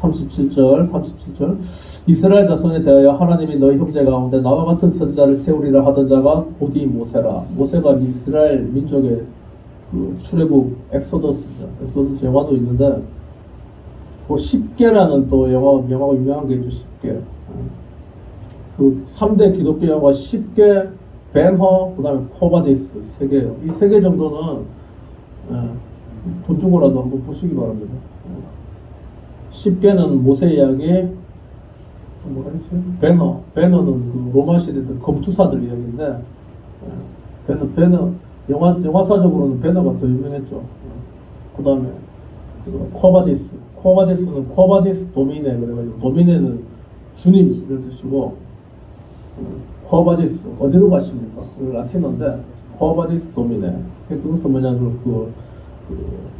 37절 이스라엘 자손에 대하여 하나님이 너희 형제 가운데 나와 같은 선자를 세우리라 하던 자가 곧이 모세라. 모세가 이스라엘 민족의 그 출애굽 엑소더스입니다. 엑소더스 영화도 있는데 그 10개라는 또 영화가 유명한 게 있죠. 10개. 그 3대 기독교 영화 10개, 벤허, 그 다음에 코바디스 3개예요. 이 3개 정도는 돈 주고라도 한번 보시기 바랍니다. 10개는 모세 이야기, 뭐라 했지? 베너는 그 로마 시대 때 검투사들 이야기인데, 베너, 영화사적으로는 베너가 더 유명했죠. 그 다음에, 코바디스는 코바디스 도미네, 그래가지고, 도미네는 주님, 이런 뜻이고, 코바디스, 어디로 가십니까? 그 라틴어인데, 코바디스 도미네. 그것은 뭐냐면,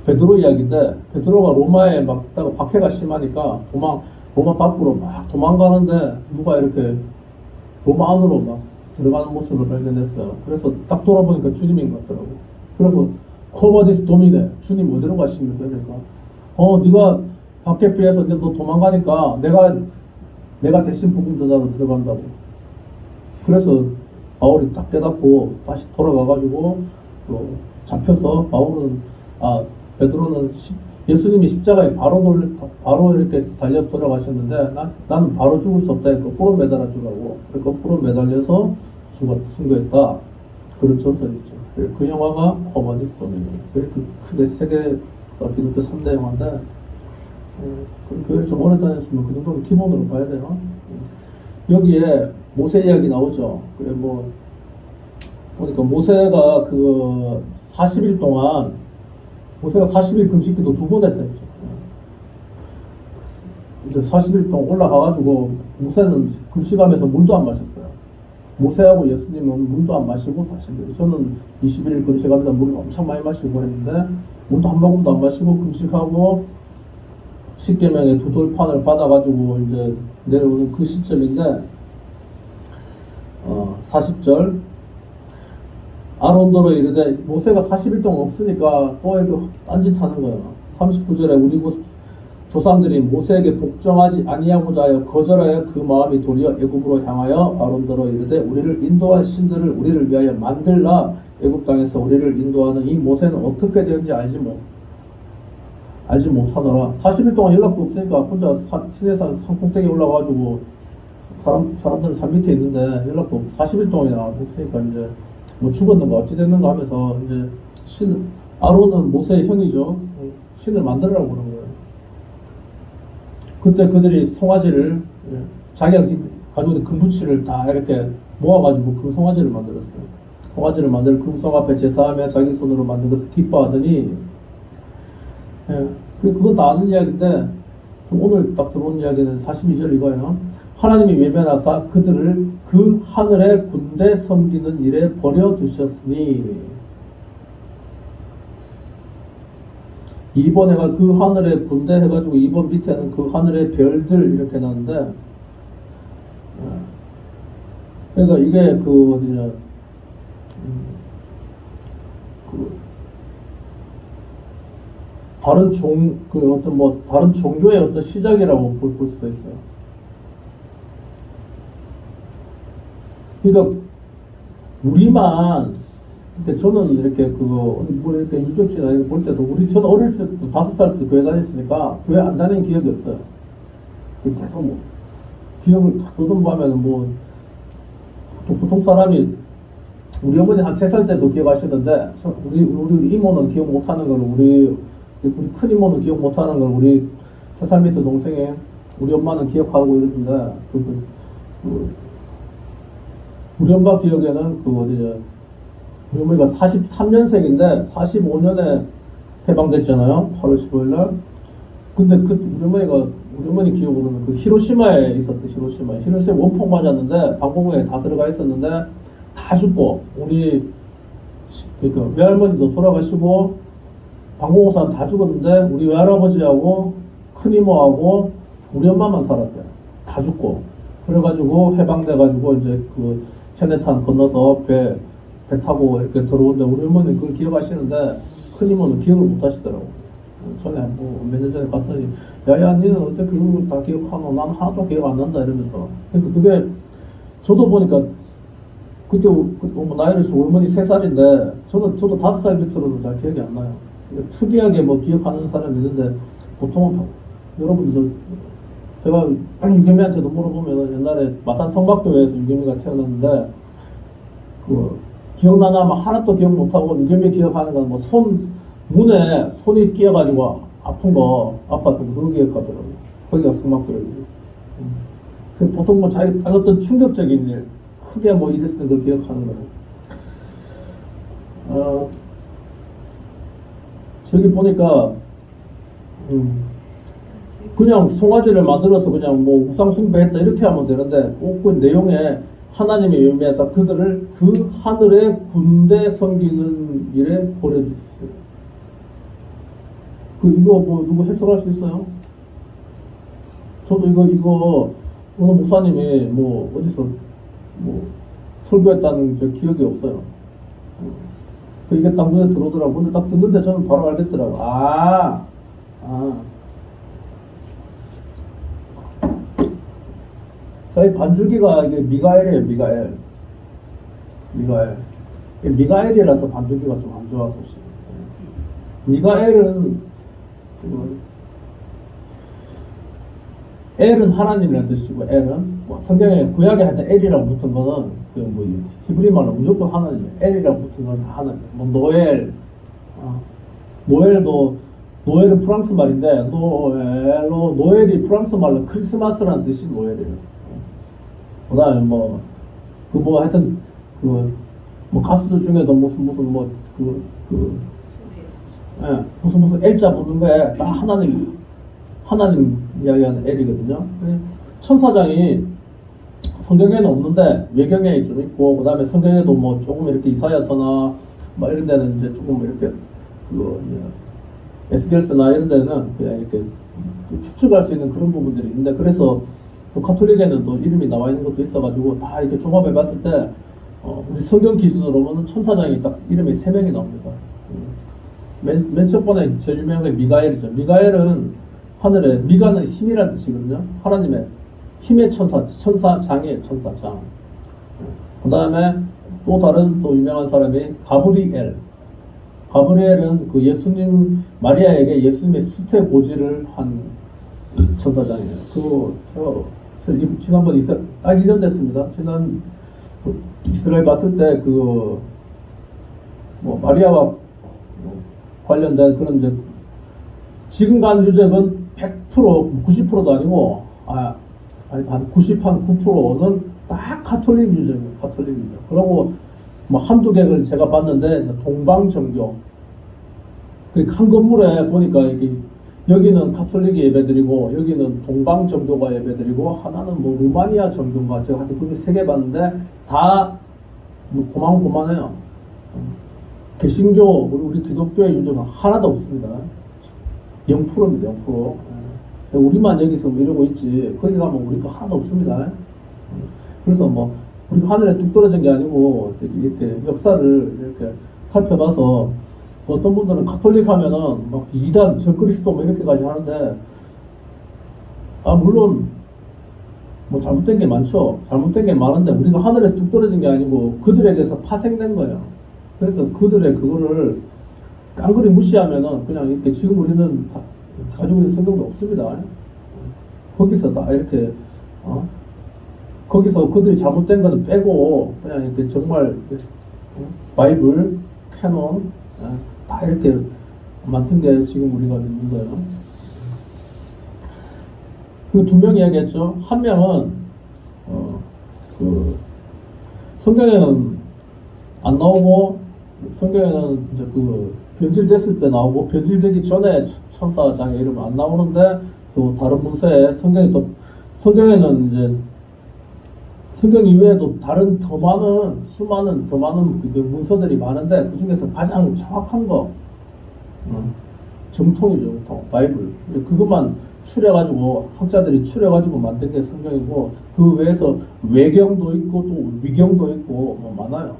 베드로 이야기인데 베드로가 로마에 막 있다가 박해가 심하니까 로마 밖으로 막 도망가는데 누가 이렇게 로마 안으로 막 들어가는 모습을 발견했어요. 그래서 딱 돌아보니까 주님인 것 같더라고. 그래서 코바디스 도미네, 주님 어디로 가십니까? 그러니까 네가 박해 피해서 너 도망가니까 내가 대신 복음 전하러 들어간다고. 그래서 바울이 딱 깨닫고 다시 돌아가가지고 잡혀서 베드로는 예수님이 십자가에 바로 이렇게 달려서 돌아가셨는데 나는 바로 죽을 수 없다. 거꾸로 매달아 주라고. 거꾸로 매달려서 순교했다. 그런 전설이죠. 그 영화가 호마니스토입니다. 이렇게 크게 세계 기독교 3대 영화인데 그럼 교회를 좀 오래 다녔으면 그 정도는 기본으로 봐야 돼요. 여기에 모세 이야기 나오죠. 그래 뭐 보니까 모세가 그 40일 동안 모세가 40일 금식기도 2번 했다 했죠. 이제 40일 동안 올라가가지고 모세는 금식하면서 물도 안 마셨어요. 모세하고 예수님은 물도 안 마시고 40일. 저는 21일 금식하면서 물을 엄청 많이 마시고 했는데 물도 한 모금도 안 마시고 금식하고 십계명의 두 돌판을 받아가지고 이제 내려오는 그 시점인데 40절 아론더러 이르되 모세가 40일 동안 없으니까 또 이거 딴짓하는 거예요. 39절에 우리 조상들이 모세에게 복종하지 아니하고자 하여 거절하여 그 마음이 도리어 애굽으로 향하여 아론더러 이르되 우리를 인도한 신들을 우리를 위하여 만들라. 애굽 땅에서 우리를 인도하는 이 모세는 어떻게 되는지 알지 못하더라. 40일 동안 연락도 없으니까 혼자 시내산 산꼭대기에 올라가가지고 사람들은 산 밑에 있는데 연락도 없고 40일 동안이나 없으니까 이제 뭐 죽었는가 어찌 됐는가 하면서 이제 아론은 모세의 형이죠. 신을 만들으라고 그러는 거예요. 그때 그들이 송아지를 자기가 가지고 있는 금부치를 다 이렇게 모아가지고 그 송아지를 만들었어요. 송아지를 만들 그 우상 앞에 제사하며 자기 손으로 만든 것을 기뻐하더니 그건 다 아는 이야기인데 오늘 딱 들어온 이야기는 42절 이거예요. 하나님이 외면하사 그들을 그 하늘의 군대 섬기는 일에 버려두셨으니 2번에가 그 하늘의 군대 해가지고 2번 밑에는 그 하늘의 별들 이렇게 나오는데 그러니까 이게 그 어디냐 다른 종교의 어떤 시작이라고 볼 수도 있어요. 그러니까 우리만 저는 이렇게 이렇게 유적지나 이런 볼 때도 저는 어렸을 때 5살 때 교회 다녔으니까 교회 안 다니는 기억이 없어요. 계속 뭐 기억을 다 더듬으면 보통 사람이 우리 어머니 한 3살 때도 기억하시던데 우리 이모는 기억 못하는 걸 우리 큰 이모는 기억 못하는 걸 우리 3살 밑에 동생이 우리 엄마는 기억하고 이러던데 우리 엄마 기억에는 우리 어머니가 43년생인데 45년에 해방됐잖아요. 8월 15일날. 근데 우리 어머니 기억으로는 그 히로시마에 있었대. 히로시마 원폭 맞았는데 방공호에 다 들어가 있었는데 다 죽고 그러니까 외할머니도 돌아가시고 방공호사는 다 죽었는데 우리 외할아버지하고 큰이모하고 우리 엄마만 살았대. 다 죽고. 그래가지고 해방돼가지고 이제 그 현해탄 건너서 배 타고 이렇게 들어오는데 우리 어머니는 그걸 기억하시는데 큰이모는 기억을 못 하시더라고. 전에 몇 년 전에 봤더니 야야 니는 어떻게 그걸 다 기억하노? 난 하나도 기억 안 난다 이러면서. 그러니까 그게 저도 보니까 그때 나이를 주고 어머니 3살인데 저도 5살 밑으로는 잘 기억이 안 나요. 그러니까 특이하게 기억하는 사람이 있는데 보통은 다 여러분들도 제가 유겸이한테도 물어보면 옛날에 마산 성박교회에서 유겸이가 태어났는데 기억나나 하나도 기억 못하고 유겸이 기억하는 건 문에 손이 끼어가지고 아픈 거 아팠던 거 그거 기억하더라고요. 거기가 성박교회고 보통 자기 어떤 충격적인 일 크게 이랬을 걸 기억하는 거예요. 저기 보니까 그냥 송아지를 만들어서 그냥 우상 숭배했다 이렇게 하면 되는데 꼭 그 내용에 하나님이 외면해서 그들을 그 하늘의 군대 섬기는 일에 버려주셨어요. 이거 누구 해석할 수 있어요? 저도 이거 어느 목사님이 어디서 설교했다는 기억이 없어요. 이게 딱 눈에 들어오더라고. 근데 딱 듣는데 저는 바로 알겠더라고. 자, 이 반줄기가 이게 미가엘이에요, 미가엘. 미가엘이라서 반주기가 좀 안 좋아 소식. 미가엘은 엘은 하나님이라는 뜻이고 엘은 뭐 성경에 구약에 할 때 엘이라고 붙은 거는 그뭐 히브리 말로 무조건 하나님, 엘이라고 붙은 건 하나님. 뭐 노엘, 노엘은 프랑스 말인데 노엘이 프랑스 말로 크리스마스라는 뜻이 노엘이에요. 그다음에 하여튼 가수들 중에도 무슨 무슨 L자 붙는 거에 딱 하나님 이야기하는 L이거든요. 천사장이 성경에는 없는데 외경에 좀 있고, 그 다음에 성경에도 뭐 조금 이렇게 이사야서나 이런 데는 이제 조금 이렇게 에스겔서나 이런 데는 그냥 이렇게 추측할 수 있는 그런 부분들이 있는데, 그래서 또 카톨릭에는 또 이름이 나와 있는 것도 있어가지고 다 이렇게 종합해 봤을 때 우리 성경 기준으로 보면 천사장이 딱 이름이 3명이 나옵니다. 맨 첫 번에 제일 유명한 게 미가엘이죠. 미가엘은 하늘에, 미가는 힘이라는 뜻이거든요. 하나님의 힘의 천사장이에요. 천사장. 그 다음에 또 다른 또 유명한 사람이 가브리엘. 가브리엘은 그 예수님, 마리아에게 예수님의 수태 고지를 한 천사장이에요. 지난번 딱 1년 됐습니다. 지난 이스라엘 갔을 때 마리아와 관련된 그런 이제 지금 간 유적은 100%, 90%도 아니고 한 9%는 딱 카톨릭 유적이에요. 카톨릭 유적. 그리고 한두 개를 제가 봤는데 동방정교. 한 건물에 보니까 여기는 카톨릭이 예배드리고 여기는 동방정교가 예배드리고 하나는 루마니아 정교인가 제가 하여튼 그렇게 3개 봤는데 다 고만고만해요. 개신교 우리 기독교의 유적은 하나도 없습니다. 0%입니다. 0%. 우리만 여기서 이러고 있지 거기 가면 우리 거 하나도 없습니다. 그래서 우리 하늘에 뚝 떨어진 게 아니고 이렇게 역사를 이렇게 살펴봐서 어떤 분들은 카톨릭 하면은 이단, 적그리스도 이렇게까지 하는데 물론 잘못된 게 많죠. 잘못된 게 많은데 우리가 하늘에서 뚝 떨어진 게 아니고 그들에게서 파생된 거예요. 그래서 그들의 그거를 깡그리 무시하면은 그냥 이렇게 지금 우리는 다 가지고 있는 성경도 없습니다. 거기서 다 이렇게 거기서 그들이 잘못된 거는 빼고 그냥 이렇게 정말 바이블, 캐논 다 이렇게 만든 게 지금 우리가 있는 거예요. 그 2명 이야기했죠. 한 명은 성경에는 안 나오고 성경에는 이제 변질됐을 때 나오고 변질되기 전에 천사장의 이름은 안 나오는데 또 다른 문서에 성경에는 이제 성경 이외에도 다른 수많은 문서들이 많은데 그 중에서 가장 정확한 거 정통이죠. 정통 바이블. 그것만 추려가지고 학자들이 추려가지고 만든 게 성경이고 그 외에서 외경도 있고 또 위경도 있고 많아요.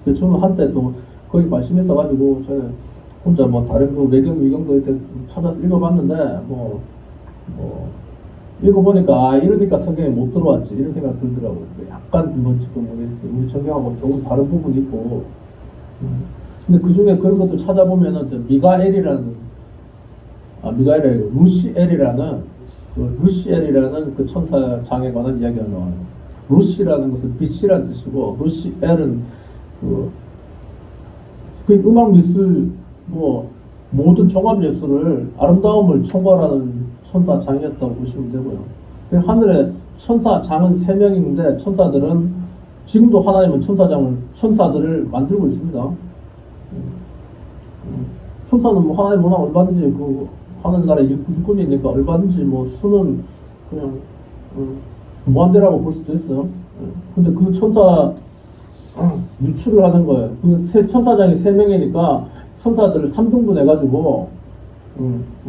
저는 한때 또 거기 관심 있어가지고 저는 혼자 다른 외경 위경도 이렇게 좀 찾아서 읽어봤는데 읽어보니까 이러니까 성경에 못 들어왔지 이런 생각 들더라고요. 약간 지금 우리 성경하고 조금 다른 부분이 있고 근데 그 중에 그런 것도 찾아보면은 미가엘이라는 루시엘이라는 그 천사장에 관한 이야기가 나와요. 루시라는 것은 빛이라는 뜻이고 루시엘은 그 음악 미술 모든 종합 예술을 아름다움을 총괄하는 천사장이었다고 보시면 되고요. 하늘에 천사장은 3명이 있는데 천사들은 지금도 하나님은 천사들을 만들고 있습니다. 천사는 하나님 워낙 얼마든지 하늘나라 일꾼이니까 얼마든지 수는 그냥 무한대라고 볼 수도 있어요. 근데 그 천사 유출을 하는 거예요. 천사장이 3명이니까 천사들을 3등분 해가지고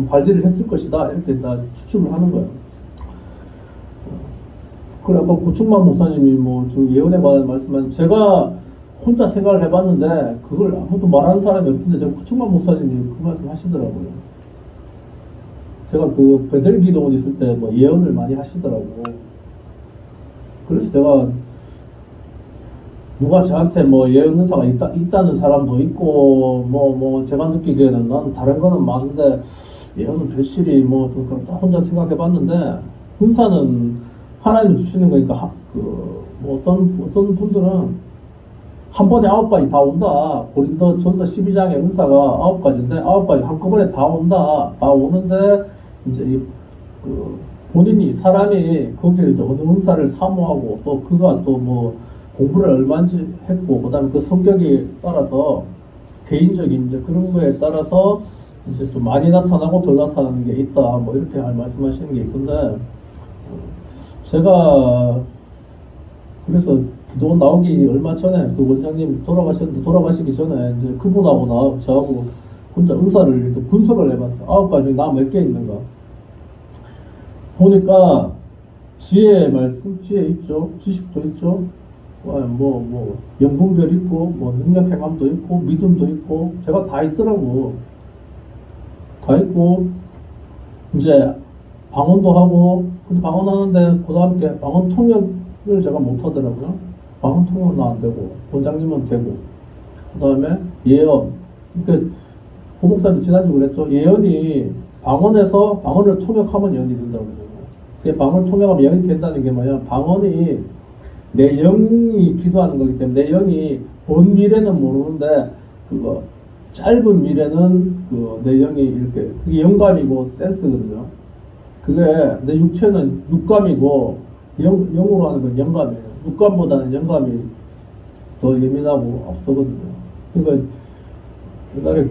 관리를 했을 것이다 이렇게 다 추측을 하는 거예요. 그래 고충만 목사님이 저 예언에 관한 말씀은 제가 혼자 생각을 해봤는데 그걸 아무도 말하는 사람이 없는데 제가 고충만 목사님이 그 말씀 하시더라고요. 제가 베델 기도원 있을 때 예언을 많이 하시더라고. 그래서 제가 누가 저한테 뭐 예언 은사가 있다는 사람도 있고 뭐 제가 느끼기에는 난 다른 거는 많은데 예언은 별실이 뭐 좀 그렇다 혼자 생각해 봤는데 은사는 하나님이 주시는 거니까 뭐 어떤 분들은 한 번에 9가지 다 온다. 고린도 전서 12장의 은사가 9가지인데 9가지 한꺼번에 다 온다. 다 오는데 이제 본인이 사람이 거기에 어느 은사를 사모하고 또 그가 또 뭐 공부를 얼마인지 했고 그다음에 그 성격에 따라서 개인적인 이제 그런 거에 따라서 이제 좀 많이 나타나고 덜 나타나는 게 있다. 뭐 이렇게 말씀하시는 게 있던데 제가 그래서 기도 나오기 얼마 전에 그 원장님 돌아가시기 전에 이제 그분하고 저하고 혼자 은사를 이렇게 분석을 해봤어요. 9가지 중에 나 몇 개 있는가. 보니까 지혜의 말씀, 지혜 있죠. 지식도 있죠. 영분별 있고, 능력 행함도 있고, 믿음도 있고, 제가 다 있더라고. 다 있고, 이제 방언도 하고, 근데 방언하는데, 그 다음에 방언 통역을 제가 못 하더라고요. 방언 통역은 안 되고, 원장님은 되고, 그 다음에 예언. 그러니까, 고목사님 지난주 그랬죠. 예언이 방언에서 방언을 통역하면 예언이 된다고 그러잖아요. 그 방언을 통역하면 예언이 된다는 게 뭐냐. 방언이 내 영이 기도하는 거기 때문에 내 영이 본 미래는 모르는데 그거 짧은 미래는 내 영이 이렇게 그게 영감이고 센스거든요. 그게 내 육체는 육감이고 영으로 하는 건 영감이에요. 육감보다는 영감이 더 예민하고 앞서거든요. 그러니까 옛날에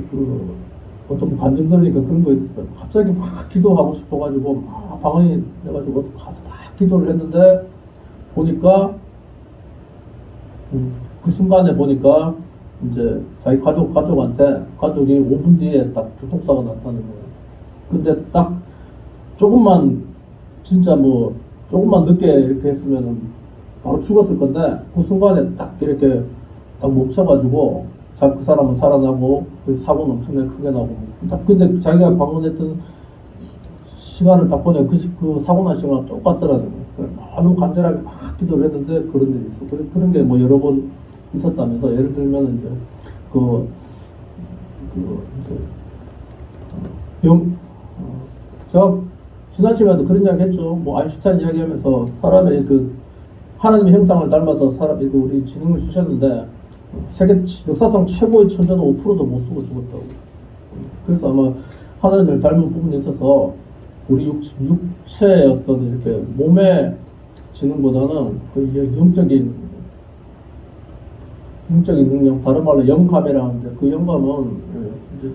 어떤 간증 들으니까 그런 거 있었어요. 갑자기 막 기도하고 싶어가지고 막 방언이 내가지고 가서 막 기도를 했는데 보니까 그 순간에 보니까 이제 자기 가족한테 가족이 5분 뒤에 딱 교통사가 났다는 거예요. 근데 딱 조금만 진짜 조금만 늦게 이렇게 했으면은 바로 죽었을 건데 그 순간에 딱 이렇게 딱 멈춰가지고 그 사람은 살아나고 그 사고는 엄청나게 크게 나고 딱 근데 자기가 방문했던 시간을 딱 보니 그 사고 난 시간과 똑같더라고요. 아주 간절하게 막 기도를 했는데 그런 일이 있어. 그런 게 여러 번 있었다면서 예를 들면 이제 제가 지난 시간에도 그런 이야기 했죠. 아인슈타인 이야기하면서 사람의 하나님의 형상을 닮아서 우리 지능을 주셨는데 세계 역사상 최고의 천재는 5%도 못 쓰고 죽었다고. 그래서 아마 하나님을 닮은 부분이 있어서 우리 육체의 어떤 이렇게 몸의 지능보다는 그 영적인 능력, 다른 말로 영감이라 하는데 그 영감은 이제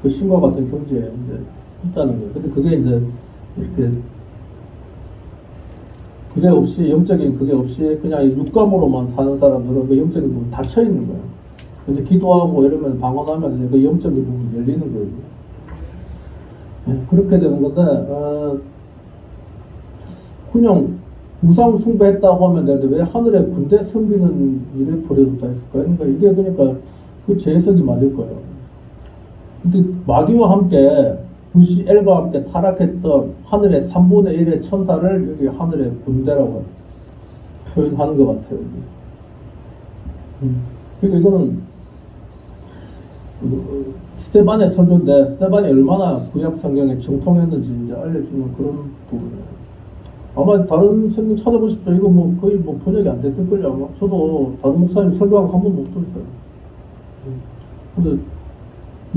그 신과 같은 경지에 이제 있다는 거예요. 근데 그게 이제 이렇게 그게 없이 영적인 그게 없이 그냥 육감으로만 사는 사람들은 그 영적인 부분 닫혀 있는 거예요. 근데 기도하고 이러면 방언하면 그 영적인 부분이 열리는 거예요. 네, 그렇게 되는 건데 그냥 우상 숭배했다고 하면 되는데 왜 하늘에 군대 섬기는 일에 버려뒀다 했을까요? 그러니까 그 재해석이 맞을 거예요. 근데 마귀와 함께 루시엘과 함께 타락했던 하늘의 3분의 1의 천사를 여기 하늘의 군대라고 표현하는 것 같아요. 그러니까 이거는 스테반의 설교인데 스테반이 얼마나 구약 성경에 정통했는지 이제 알려주는 그런 부분이에요. 아마 다른 성경 찾아보십시오. 이거 거의 번역이 안 됐을걸요. 아마 저도 다른 목사님 설교한 거 한 번도 못 들었어요. 근데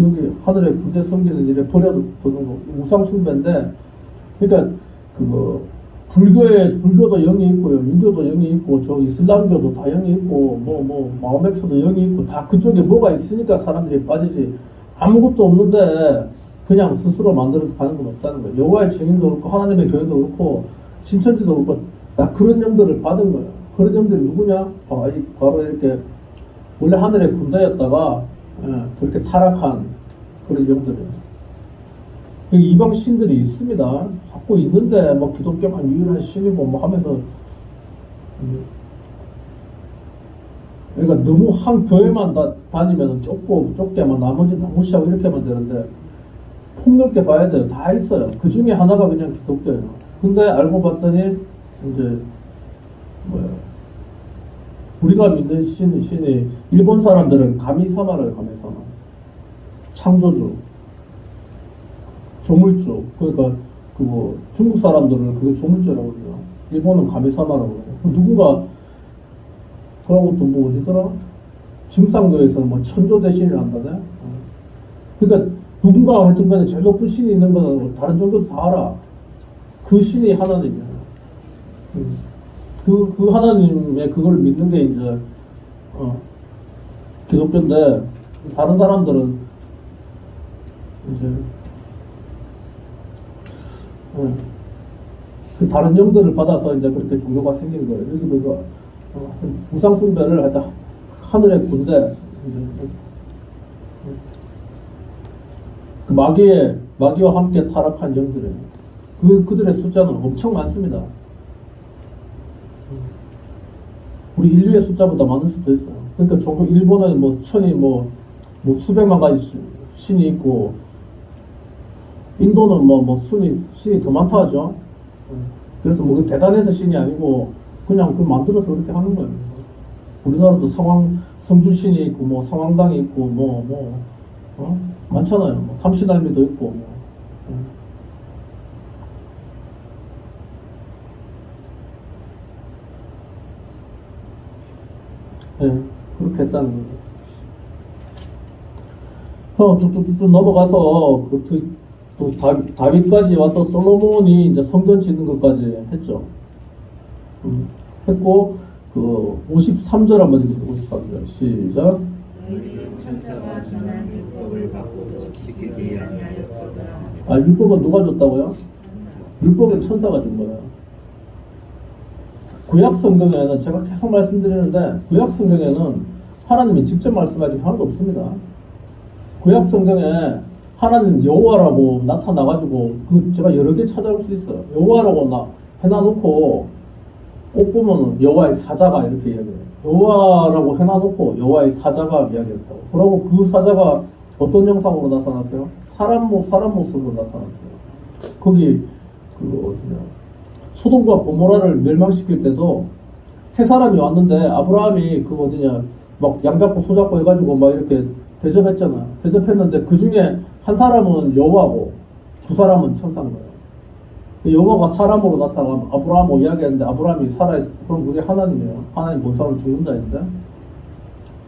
여기 하늘에 군대 섬기는 일에 버려두는 거 우상숭배인데 그러니까 불교도 영이 있고요, 유교도 영이 있고 저 이슬람교도 다 영이 있고 마호메트도 영이 있고 다 그쪽에 뭐가 있으니까 사람들이 빠지지 아무것도 없는데 그냥 스스로 만들어서 가는 건 없다는 거예요. 여호와의 증인도 그렇고 하나님의 교회도 그렇고 신천지도 그렇고 다 그런 영들을 받은 거예요. 그런 영들이 누구냐? 바로 이렇게 원래 하늘의 군대였다가 그렇게 타락한 그런 영들이에요. 이방 신들이 있습니다. 자꾸 있는데 기독교만 유일한 신이고 하면서 그러니까 너무 한 교회만 다니면 좁게만 나머지 다 무시하고 이렇게만 되는데 폭넓게 봐야 돼요. 다 있어요. 그 중에 하나가 그냥 기독교예요. 근데 알고 봤더니 이제 우리가 믿는 신이 일본 사람들은 가미사마를 가미사마. 창조주, 조물주. 그러니까 그거 중국 사람들은 그게 조물주라고 그래요. 일본은 가미사마라고 그래요. 누군가 그러고 또 뭐 어디더라? 증상교에서는 뭐 천조 대신을 한다네. 그러니까 누군가 하여튼 간에 제일 높은 신이 있는 거는 다른 종교도 다 알아. 그 신이 하나님이야. 그 하나님의 그걸 믿는 게 이제 기독교인데, 다른 사람들은 이제 그 다른 영들을 받아서 이제 그렇게 종교가 생긴 거예요. 여기 뭐가 우상 숭배를 하다 하늘의 군대, 그 마귀와 함께 타락한 영들이에요. 그들의 숫자는 엄청 많습니다. 우리 인류의 숫자보다 많을 수도 있어요. 그러니까 종교 일본은 뭐 천이 뭐 수백만 가지 신이 있고, 인도는 뭐 신이 더 많다 하죠. 그래서 뭐 대단해서 신이 아니고 그냥 그 만들어서 그렇게 하는 거예요. 우리나라도 성주신이 있고 뭐 성황당이 있고 많잖아요. 뭐 삼신할미도 있고 뭐. 그렇게 했다는 거예요. 쭉쭉쭉 넘어가서 또 다윗까지 와서 솔로몬이 이제 성전 짓는 것까지 했죠. 했고, 그 53절 한번 읽어보세요. 53절 시작. 너희는 천사가 전한 율법을 받고도 지키지 아니하였도다. 율법은 누가 줬다고요? 율법은 천사가 준 거예요. 구약 성경에는 제가 계속 말씀드리는데, 구약 성경에는 하나님이 직접 말씀하신 게 하나도 없습니다. 구약 성경에 하나님 여호와라고 나타나가지고, 제가 여러 개 찾아볼 수 있어요. 여호와라고 해놔놓고, 꼭 보면 여호와의 사자가 이렇게 이야기해요. 여호와라고 해놔놓고 여호와의 사자가 이야기했다고. 그러고 그 사자가 어떤 형상으로 나타났어요? 사람 모습으로 나타났어요. 거기 소돔과 고모라를 멸망시킬 때도 세 사람이 왔는데 아브라함이 막 양잡고 소잡고 해가지고 막 이렇게 대접했잖아. 대접했는데 그 중에 한 사람은 여호와고 두 사람은 천사인 거예요. 여호와가 사람으로 나타나면 아브라함을 이야기했는데 아브라함이 살아있었어. 그럼 그게 하나님이에요. 하나님 본사는 죽는다 했는데,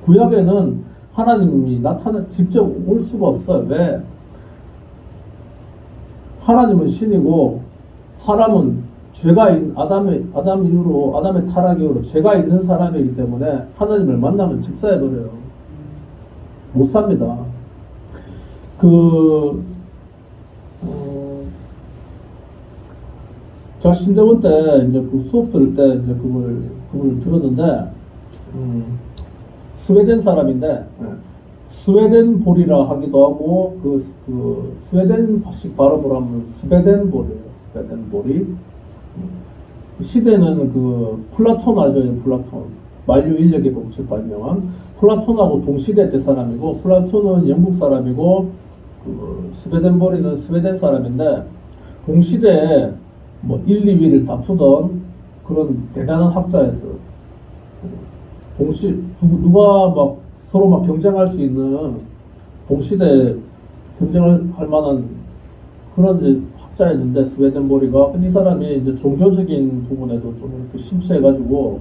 구약에는 하나님이 직접 올 수가 없어요. 왜? 하나님은 신이고 사람은 아담 이후로, 아담의 타락 이후로 죄가 있는 사람이기 때문에 하나님을 만나면 직사해버려요. 못 삽니다. 제가 신대원 때 이제 그 수업 들을 때 이제 그걸 들었는데, 스웨덴 사람인데, 스웨덴 볼이라 하기도 하고, 스웨덴식 발음으로 하면 스베덴 볼이에요. 스베덴 볼이. 시대는 플라톤 알죠? 플라톤. 만류 인력의 법칙 발명한 플라톤하고 동시대 때 사람이고, 플라톤은 영국 사람이고, 스베덴 볼이는 스웨덴 사람인데, 동시대에 1, 2위를 다투던 그런 대단한 학자였어요. 누가 서로 경쟁할 수 있는 동시대 경쟁을 할 만한 그런 이제 학자였는데, 스웨덴보리가. 근데 이 사람이 이제 종교적인 부분에도 좀 이렇게 심취해가지고,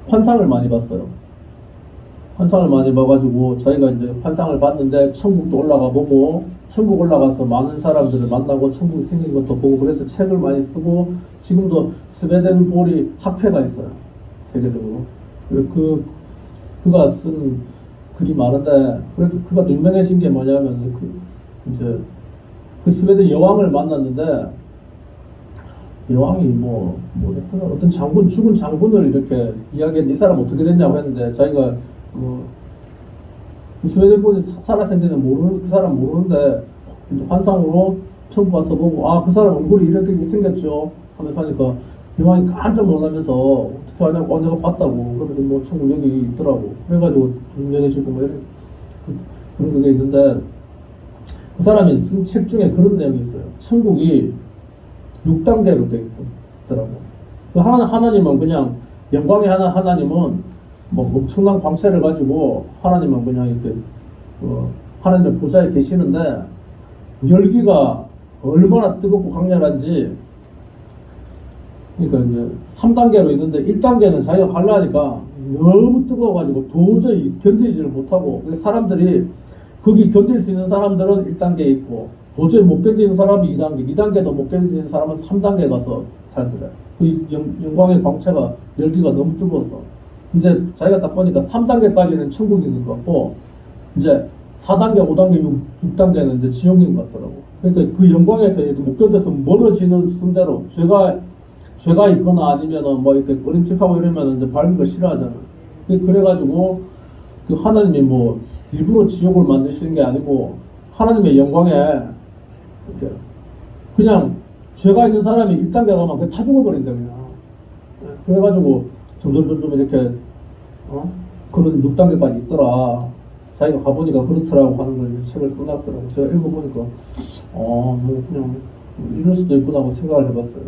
환상을 많이 봤어요. 환상을 많이 봐가지고, 자기가 이제 환상을 봤는데, 천국도 올라가 보고, 천국 올라가서 많은 사람들을 만나고 천국이 생긴 것도 보고, 그래서 책을 많이 쓰고, 지금도 스웨덴보리 학회가 있어요. 세계적으로. 그가 쓴 글이 많은데, 그래서 그가 유명해진 게 뭐냐면, 그 스웨덴 여왕을 만났는데, 여왕이 어떤 죽은 장군을 이렇게 이야기했는데, 이 사람 어떻게 됐냐고 했는데, 자기가 스웨덴분이 살아생전에 그 사람 모르는데, 환상으로 천국 가서 보고, 그 사람 얼굴이 이렇게 생겼죠 하면서 하니까, 여왕이 깜짝 놀라면서, 어떻게 하냐고, 내가 봤다고. 그러면서 천국 여기 있더라고. 그래가지고, 유명해지고, 그런 게 있는데, 그 사람이 쓴 책 중에 그런 내용이 있어요. 천국이 6단계로 되어 있더라고. 하나님은 그냥 영광의 하나님은 뭐 엄청난 광채를 가지고 하나님은 그냥 이렇게 하나님의 보좌에 계시는데 열기가 얼마나 뜨겁고 강렬한지, 그러니까 이제 3단계로 있는데 1단계는 자기가 가려니까 너무 뜨거워가지고 도저히 견디지를 못하고, 사람들이 거기 견딜 수 있는 사람들은 1단계에 있고 도저히 못 견디는 사람이 2단계, 2단계도 못 견디는 사람은 3단계에 가서 살더래. 그 영광의 광채가 열기가 너무 뜨거워서 이제 자기가 딱 보니까 3단계까지는 천국인 것 같고 이제 4단계, 5단계, 6단계는 이제 지옥인 것 같더라고. 그러니까 그 영광에서 이렇게 못 견뎌서 멀어지는 순대로 죄가 있거나 아니면은 뭐 이렇게 꺼림칙하고 이러면 이제 밟는 거 싫어하잖아. 그래가지고 그 하나님이 뭐 일부러 지옥을 만드시는 게 아니고 하나님의 영광에 이렇게 그냥 죄가 있는 사람이 1단계 가면 그냥 다 죽어버린다 그냥. 그래가지고 점점 이렇게 그런 6단계까지 있더라. 자기가 가보니까 그렇더라고 하는 걸 책을 써놨더라고. 제가 읽어보니까 뭐 그냥 이럴 수도 있구나 하고 생각을 해봤어요.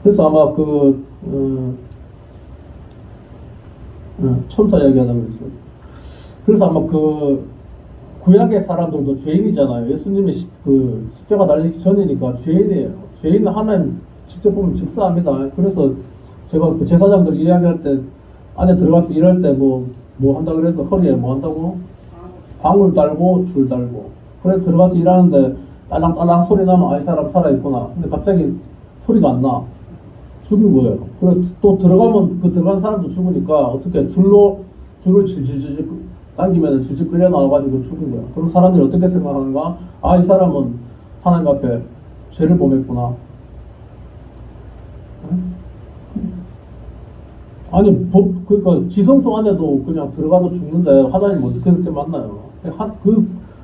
그래서 아마 천사 이야기하다 그랬죠. 그래서 아마 그 구약의 사람들도 죄인이잖아요. 예수님이 십자가 달리기 전이니까 죄인이에요. 죄인은 하나님 직접 보면 즉사합니다. 그래서 제가 그 제사장들 이야기할 때 안에 들어가서 일할 때 뭐 한다 그래서 허리에 뭐 한다고? 방울 달고 줄 달고. 그래서 들어가서 일하는데 딸랑딸랑 소리 나면 이 사람 살아있구나. 근데 갑자기 소리가 안 나. 죽은 거예요. 그래서 또 들어가면 그 들어간 사람도 죽으니까 어떻게 줄을 질질 당기면 질질 끌려 나와가지고 죽은 거야. 그럼 사람들이 어떻게 생각하는가? 이 사람은 하나님 앞에 죄를 범했구나. 아니, 그러니까 지성소 안에도 그냥 들어가도 죽는데 하나님 어떻게 그렇게 만나요?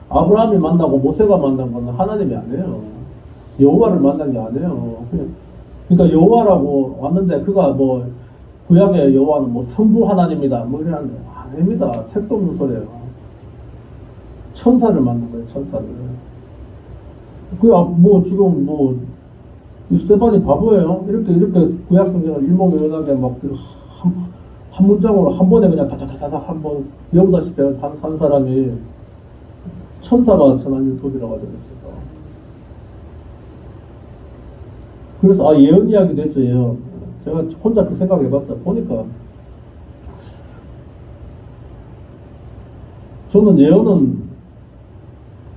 아브라함이 만나고 모세가 만난 건 하나님이 아니에요. 여호와를 만난 게 아니에요. 그러니까 여호와라고 왔는데 그가 뭐 구약의 여호와는 뭐 성부 하나님이다 뭐 이러는데 아닙니다. 택도 없는 소리예요. 천사를 만난 거예요. 천사를. 뭐 지금 뭐 스테반이 바보예요. 이렇게 구약 성경을 일목요연하게 막 한 문장으로 한 번에 그냥 다다다다닥 한번 외우다시피 한 사람이 천사가 전한 율법이라고 하죠. 그래서 예언 이야기도 했죠. 예언. 제가 혼자 그 생각 해봤어요. 보니까 저는 예언은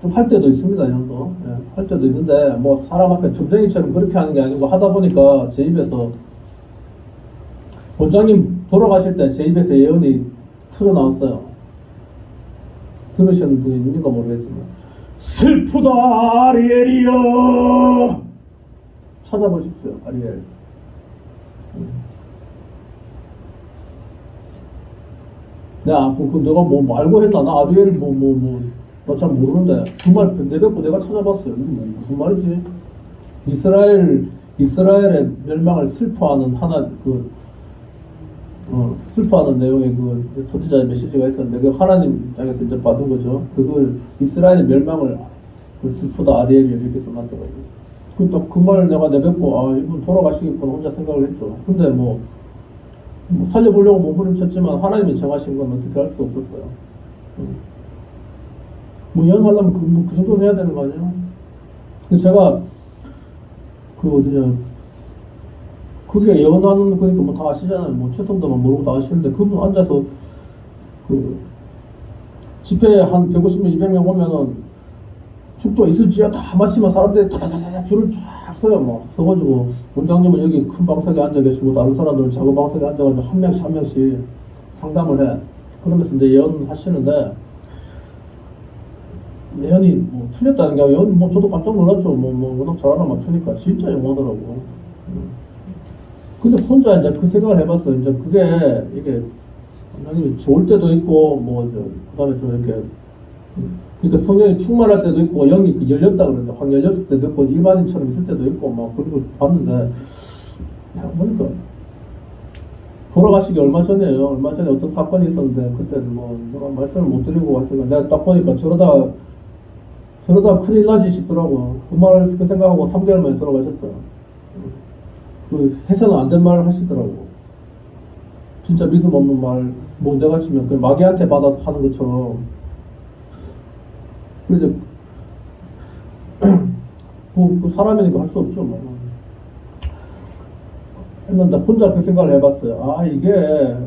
좀 할 때도 있습니다. 예언도 할 때도 있는데 뭐 사람 앞에 점쟁이처럼 그렇게 하는 게 아니고 하다 보니까 제 입에서 원장님 돌아가실 때 제 입에서 예언이 틀어 나왔어요. 들으시는 분이 있는가 모르겠지만 슬프다 아리엘이여 찾아보십시오. 아리엘. 내가 뭐 알고 했나? 나 아리엘 나 잘 모르는데 그 말 내뱉고 내가 찾아봤어요. 이게 무슨 말이지? 이스라엘의 멸망을 슬퍼하는 슬퍼하는 내용의 그 선지자의 메시지가 있었는데 그 하나님 입장에서 이제 받은 거죠. 그걸 이스라엘의 멸망을 슬프다 아리엘이 이렇게 써놨더라고요. 그 말 내가 내뱉고 이분 돌아가시겠구나 혼자 생각을 했죠. 근데 뭐 살려보려고 몸부림쳤지만 하나님이 정하신 건 어떻게 할 수 없었어요. 뭐 예언하려면 그 정도는 해야 되는 거 아니에요? 제가 그게 예언하는 거니까 뭐 다 아시잖아요. 뭐 최성도만 모르고 다 아시는데 그분 앉아서 집회에 한 150명, 200명 오면은 죽도 있을지야 다 마치면 사람들이 다다다다 줄을 쫙 서요. 막 서가지고 원장님은 여기 큰 방석에 앉아 계시고 다른 사람들은 작은 방석에 앉아가지고 한 명씩 상담을 해. 그러면서 이제 예언하시는데 예언이 뭐 틀렸다는 게 아니라 뭐 저도 깜짝 놀랐죠. 뭐 워낙 잘 알아맞추니까 진짜 영하더라고. 근데 혼자 이제 그 생각을 해봤어요. 이제 이게 원장님이 좋을 때도 있고 그다음에 좀 이렇게 그러니까 성령이 충만할 때도 있고 영이 열렸다 그러는데 확 열렸을 때도 있고 일반인처럼 있을 때도 있고 막 그런 걸 봤는데 내가 보니까 돌아가시기 얼마 전에 어떤 사건이 있었는데 그때는 뭐 내가 말씀을 못 드리고 하여튼 내가 딱 보니까 저러다 큰일 나지 싶더라고. 그 생각하고 3개월 만에 돌아가셨어요. 그 해서는 안 된 말을 하시더라고. 진짜 믿음 없는 말, 뭐 내가 치면 그 마귀한테 받아서 하는 것처럼. 그런데 뭐 사람이니까 할 수 없죠. 뭐. 했는데 혼자 그 생각을 해봤어요. 아, 이게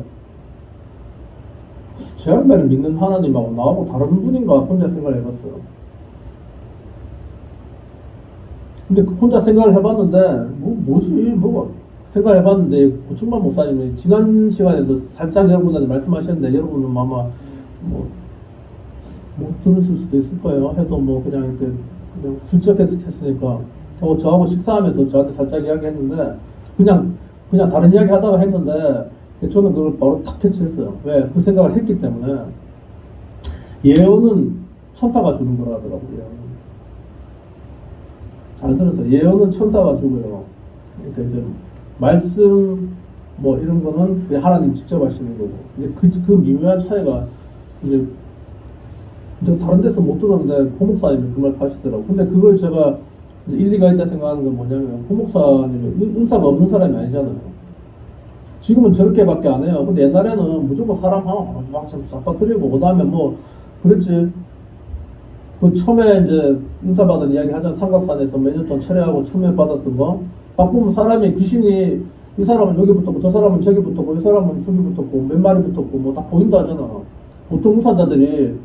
제 양반을 믿는 하나님하고 나하고 다른 분인가 혼자 생각을 해봤어요. 근데 그 혼자 생각을 해봤는데 뭐가 생각을 해봤는데 고충만 목사님이 지난 시간에도 살짝 여러분한테 말씀하셨는데 여러분은 아마 뭐 들으실 수도 있을 거예요. 해도 뭐 그냥 이렇게 그냥 슬쩍 했으니까 저하고 식사하면서 저한테 살짝 이야기했는데 그냥 다른 이야기 하다가 했는데 저는 그걸 바로 탁 캐치했어요. 왜? 그 생각을 했기 때문에. 예언은 천사가 주는 거라 하더라고요. 잘 들었어요. 예언은 천사가 주고요. 그러니까 이제 말씀 뭐 이런 거는 하나님 직접 하시는 거고. 이제 그 미묘한 차이가 이제 다른 데서 못 들었는데 고목사님이 그 말 하시더라고. 근데 그걸 제가 이제 일리가 있다 생각하는 건 뭐냐면 고목사님이 은사가 없는 사람이 아니잖아요. 지금은 저렇게밖에 안 해요. 근데 옛날에는 무조건 사람 하면 막 잡아뜨리고 그다음에 뭐 그랬지. 그 처음에 이제 은사받은 이야기 하잖아. 삼각산에서 몇 년 동안 철회하고 처음에 받았던 거. 딱 보면 사람이 귀신이 이 사람은 여기 붙었고 저 사람은 저기 붙었고 이 사람은 저기 붙었고 몇 마리 붙었고 뭐 다 보인다 하잖아. 보통 은사자들이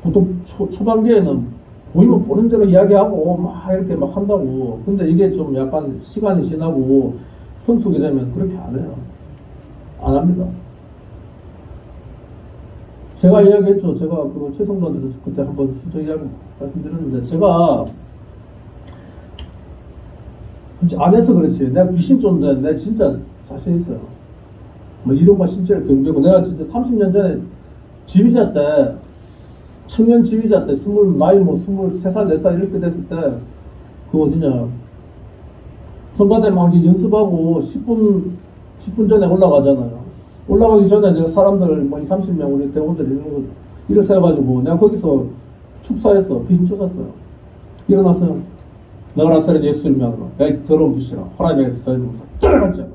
보통 초반기에는 보이면 보는 대로 이야기하고 막 이렇게 막 한다고. 근데 이게 좀 약간 시간이 지나고 성숙이 되면 그렇게 안 해요. 안 합니다. 제가 이야기했죠. 제가 그 최성도한테도 그때 한번 슬쩍 이야기 말씀드렸는데 제가 안 해서 그렇지. 내가 귀신 쫓는데 내가 진짜 자신 있어요. 뭐 이른바 신체를 경배고 내가 진짜 30년 전에 지휘자 때 청년 지휘자 때 나이 뭐 23살 4살 이렇게 됐을 때 그 어디냐 선거대 막 연습하고 10분 전에 올라가잖아요. 올라가기 전에 내가 사람들 뭐 20, 30명 우리 대원들 이런 거 일을 세워가지고 내가 거기서 축사했어. 귀신 쫓았어요. 일어났어요. 내가 나사렛 예수 이름으로 야 더러운 귀신아 호랑이에서 저희면서 떨어졌잖아.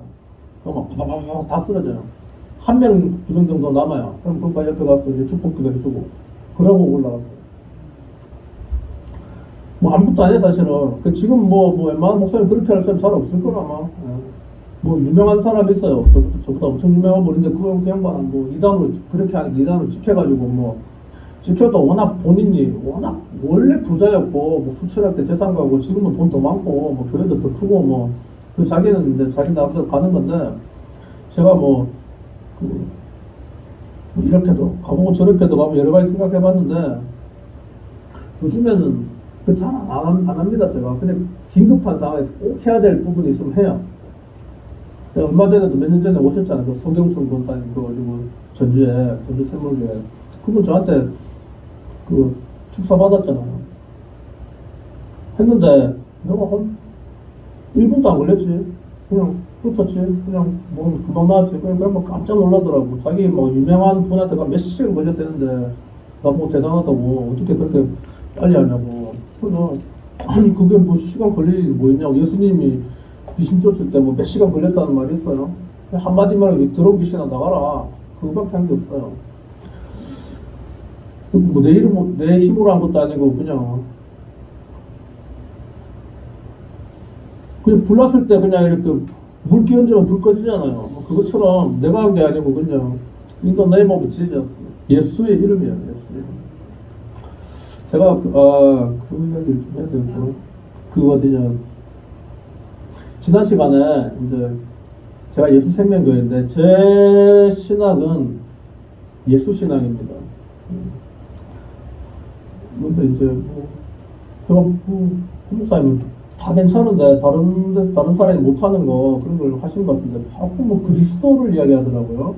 그럼 막 바바바바 다 쓰러져요. 한 명, 두 명 정도 남아요. 그럼 그거 옆에 가서 이제 축복기도 해주고 그러고 올라갔어요. 뭐 아무것도 안 해 사실은. 지금 뭐 웬만한 목사님 그렇게 할 사람 잘 없을 거라 아마. 뭐 유명한 사람 있어요. 저보다 엄청 유명한 분인데 그 양반은 뭐 이단으로 그렇게 하니까 이단으로 찍혀가지고 뭐 찍혀도 워낙 본인이 워낙 원래 부자였고 뭐 수출할 때 재산 가고 지금은 돈 더 많고 뭐 교회도 더 크고 뭐 그 자기는 이제 자기 나름대로 가는 건데 제가 뭐 이렇게도 가보고 저렇게도 가고 여러 가지 생각해봤는데 요즘에는 그 잘 안 합니다. 제가 그냥 긴급한 상황에서 꼭 해야 될 부분이 있으면 해요. 얼마 전에도 몇 년 전에 오셨잖아요. 그 소경순 권사님 그거 가지고 전주 샘물교회 그분 저한테 그 축사 받았잖아요. 했는데 내가 한 1분도 안 걸렸지. 그냥 훑었지. 그냥 뭐 금방 나왔지. 그냥 뭐 깜짝 놀라더라고. 자기 뭐 유명한 분한테가 몇 시간 걸려서 했는데 나보고 대단하다고 어떻게 그렇게 빨리 하냐고. 그래서 아니 그게 뭐 시간 걸릴 일이 뭐 있냐고. 예수님이 귀신 쫓을 때 뭐 몇 시간 걸렸다는 말이 있어요. 한마디만 더러운 귀신아 나가라. 그거밖에 한 게 없어요. 뭐 내 힘으로 한 것도 아니고 그냥 불났을 때 그냥 이렇게 물 끼얹으면 불 꺼지잖아요. 뭐 그것처럼 내가 한 게 아니고 그냥 In the name of Jesus. 예수의 이름이에요. 예수의 이름. 제가 그 이야기를 좀 해야 되겠구나. 그 어디냐 지난 시간에 이제 제가 예수 생명교회인데 제 신학은 예수 신앙입니다. 근데 이제 뭐 제가 목사님은 다 괜찮은데 다른 사람이 못하는 거 그런 걸 하신 것 같은데 자꾸 뭐 그리스도를 이야기하더라고요.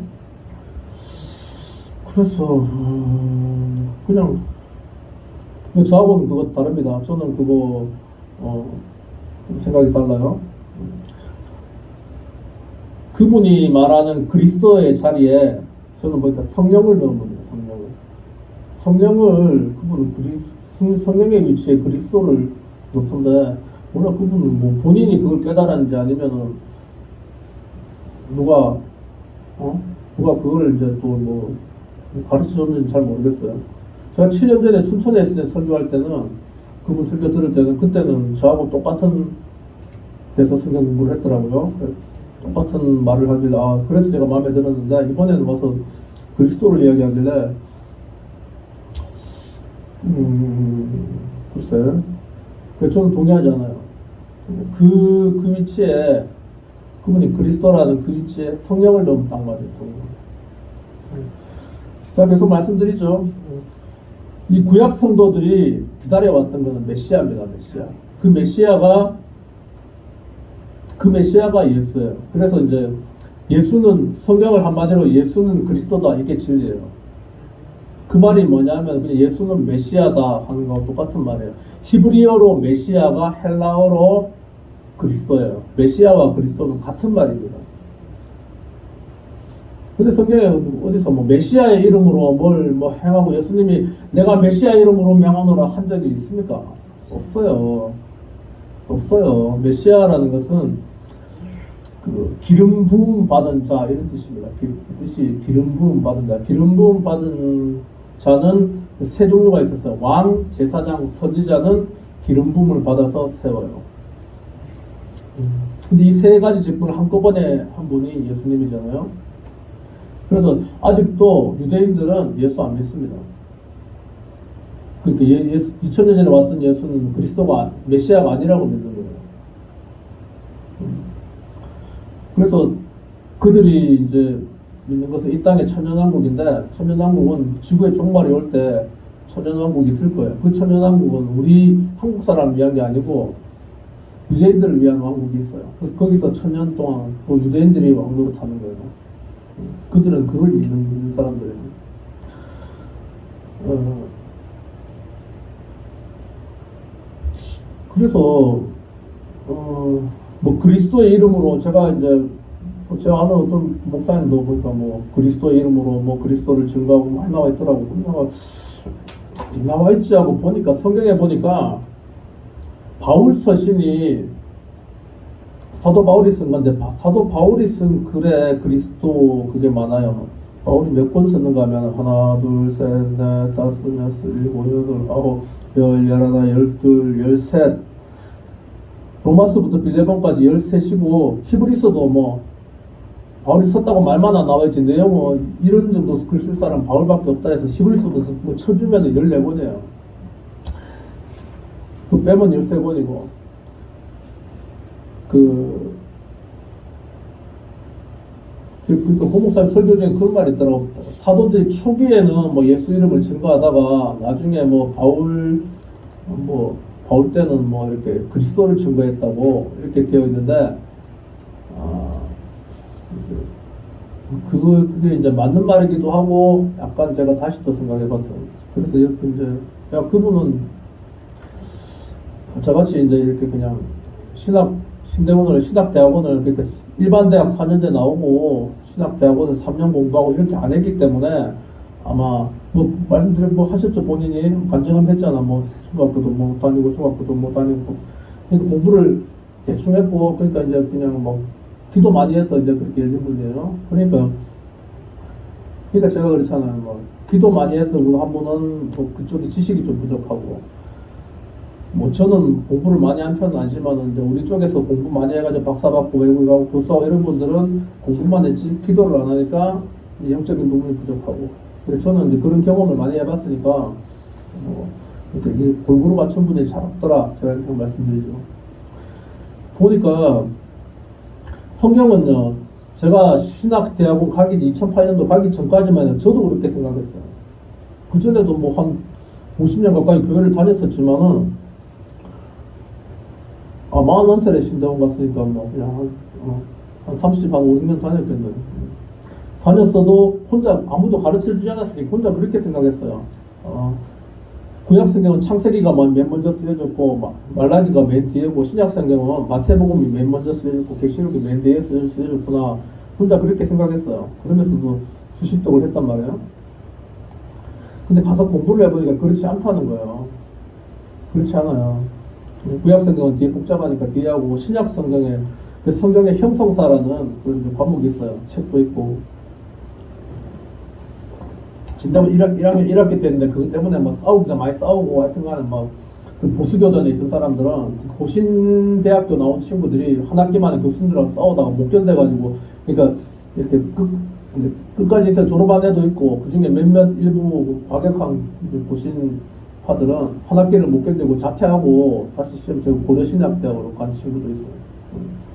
그래서 그냥 저하고는 그거 다릅니다. 저는 그거 생각이 달라요. 그분이 말하는 그리스도의 자리에 저는 보니까 성령을 넣은 겁니다. 성령을 그분은 성령의 위치에 그리스도를 놓던데 몰라, 그분은 뭐 본인이 그걸 깨달았는지 아니면은 누가 그걸 이제 또 뭐 가르쳐 줬는지 잘 모르겠어요. 제가 7년 전에 순천에 있을 때 설교할 때는, 그분 설교 들을 때는, 그때는 저하고 똑같은 데서 성경 공부를 했더라고요. 똑같은 말을 하길래, 그래서 제가 마음에 들었는데, 이번에는 와서 그리스도를 이야기하길래, 글쎄, 저는 동의하지 않아요. 그 위치에, 그분이 그리스도라는 그 위치에 성령을 넣으면 딱 맞아요, 성령. 자, 계속 말씀드리죠. 이 구약 성도들이 기다려왔던 것은 메시아입니다, 메시아. 그 메시아가 예수예요. 그래서 이제 예수는, 성경을 한마디로 예수는 그리스도다, 이게 진리예요. 그 말이 뭐냐면 그냥 예수는 메시아다 하는 거하고 똑같은 말이에요. 히브리어로 메시아가 헬라어로 그리스도예요. 메시아와 그리스도는 같은 말입니다. 근데 성경에 어디서 뭐 메시아의 이름으로 뭘 행하고 예수님이 내가 메시아 이름으로 명하노라 한 적이 있습니까? 없어요. 없어요. 메시아라는 것은 그 기름 부음 받은 자 이런 뜻입니다. 그 뜻이 기름 부음 받은 자. 기름 부음 받은 자는 세 종류가 있었어요. 왕, 제사장, 선지자는 기름 부음을 받아서 세워요. 근데 이 세 가지 직분을 한꺼번에 한 분이 예수님이잖아요. 그래서 아직도 유대인들은 예수 안 믿습니다. 그러니까 2000년 전에 왔던 예수는 그리스도가 메시아가 아니라고 믿는 거예요. 그래서 그들이 이제 믿는 것은 이 땅의 천년왕국인데, 천년왕국은 지구의 종말이 올 때 천년왕국이 있을 거예요. 그 천년왕국은 우리 한국 사람 위한 게 아니고 유대인들을 위한 왕국이 있어요. 그래서 거기서 천년 동안 그 유대인들이 왕노릇 하는 거예요. 그들은 그걸 믿는 사람들이에요. 그래서 뭐 그리스도의 이름으로 제가 이제 제가 아는 어떤 목사님도 보니까 뭐 그리스도의 이름으로 뭐 그리스도를 증거하고 많이 나와 있더라고. 내가 나와 있지 하고 보니까 성경에 보니까 바울 서신이 사도 바울이 쓴 건데, 사도 바울이 쓴 글에 그리스도 그게 많아요. 바울이 몇 권 썼는가 하면 하나, 둘, 셋, 넷, 다섯, 여섯, 일곱, 여덟, 아홉, 열, 열하나, 열둘, 열셋. 로마서부터 빌레몬까지 13시고 히브리서도 뭐 바울이 썼다고 말만 안 나와있지 내용은 이런 정도 글 쓸 사람 바울밖에 없다 해서 히브리서도 뭐 쳐주면 14권이에요. 그 빼면 13권이고 그러니까 고목사님 설교 중에 그런 말이 있더라고. 사도들이 초기에는 뭐 예수 이름을 증거하다가 나중에 뭐 바울 때는 뭐 이렇게 그리스도를 증거했다고 이렇게 되어 있는데, 그게 이제 맞는 말이기도 하고 약간 제가 다시 또 생각해 봤어요. 그래서 이렇게 이제 제가 그분은 저같이 이제 이렇게 그냥 신대원을 신학대학원을 그러니까 일반 대학 4년제 나오고 신학대학원을 3년 공부하고 이렇게 안 했기 때문에 아마 뭐 말씀드린 뭐 하셨죠. 본인이 간증을 했잖아. 뭐 중학교도 못 다니고 중학교도 못 다니고 그러니까 공부를 대충 했고 그러니까 이제 그냥 뭐 기도 많이 해서 이제 그렇게 열린 분이에요. 그러니까 제가 그렇잖아요. 뭐 기도 많이 해서 그 한 분은 뭐 그쪽에 지식이 좀 부족하고. 뭐 저는 공부를 많이 한 편은 아니지만 이제 우리 쪽에서 공부 많이 해가지고 박사 받고 외국에 가고 교수하고 이런 분들은 공부만 했지 기도를 안 하니까 영적인 부분이 부족하고. 그래서 저는 이제 그런 경험을 많이 해봤으니까 이렇게 골고루 맞춘 분이 잘 없더라 제가 이렇게 말씀드리죠. 보니까 성경은요, 제가 신학대학원 가기 2008년도 가기 전까지만 저도 그렇게 생각했어요. 그전에도 뭐 한 50년 가까이 교회를 다녔었지만은 41살에 신대원 갔으니까 뭐 그냥 한 30, 한 50년 다녔겠네요. 다녔어도 혼자 아무도 가르쳐주지 않았으니까 혼자 그렇게 생각했어요. 구약성경은 창세기가 맨 먼저 쓰여졌고 말라기가 맨 뒤에고 신약성경은 마태복음이 맨 먼저 쓰여졌고 계시록이 맨 뒤에 쓰여졌구나. 혼자 그렇게 생각했어요. 그러면서도 수식독을 했단 말이에요. 근데 가서 공부를 해보니까 그렇지 않다는 거예요. 그렇지 않아요. 구약 성경은 뒤에 복잡하니까 뒤에 하고 신약 성경에 그 성경의 형성사라는 그런 과목이 있어요. 책도 있고. 진짜 1학년 1학기 때 했는데 그것 때문에 뭐 많이 싸우고 하여튼 간에 그 보수교단에 있던 사람들은 고신대학교 나온 친구들이 한 학기 만에 교수님들하고 싸우다가 못 견뎌가지고 그러니까 이렇게 끝까지 있어 졸업한 애도 있고 그 중에 몇몇 일부 과격한 고신파들은 한 학기를 못 견디고 자퇴하고 다시 시험 치고 고려신학대학으로 간 친구도 있어요.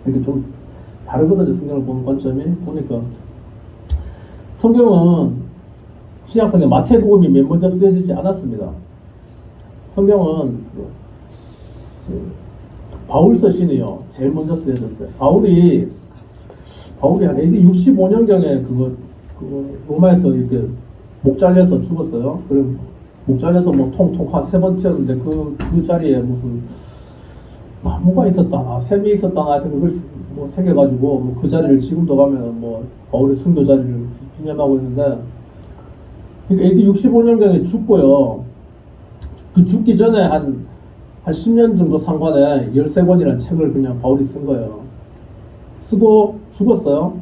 이렇게 좀 다르거든요. 성경을 보는 관점이. 보니까 성경은 신약성경 마태복음이 맨 먼저 쓰여지지 않았습니다. 성경은 바울 서신이요 제일 먼저 쓰여졌어요. 바울이 한 AD 65년경에 그거 로마에서 이렇게 목 잘려서 죽었어요. 그리고 목 잘려서 뭐 통통 한 3번째였는데 그 자리에 무슨 나무가 있었다나 샘이 있었다나 하여튼 그걸 뭐 생겨가지고 뭐 그 자리를 지금도 가면 뭐 바울의 순교 자리를 기념하고 있는데 그러니까 AD 65년경에 죽고요. 그 죽기 전에 한 10년 정도 상관에 13권이라는 책을 그냥 바울이 쓴 거예요. 쓰고 죽었어요.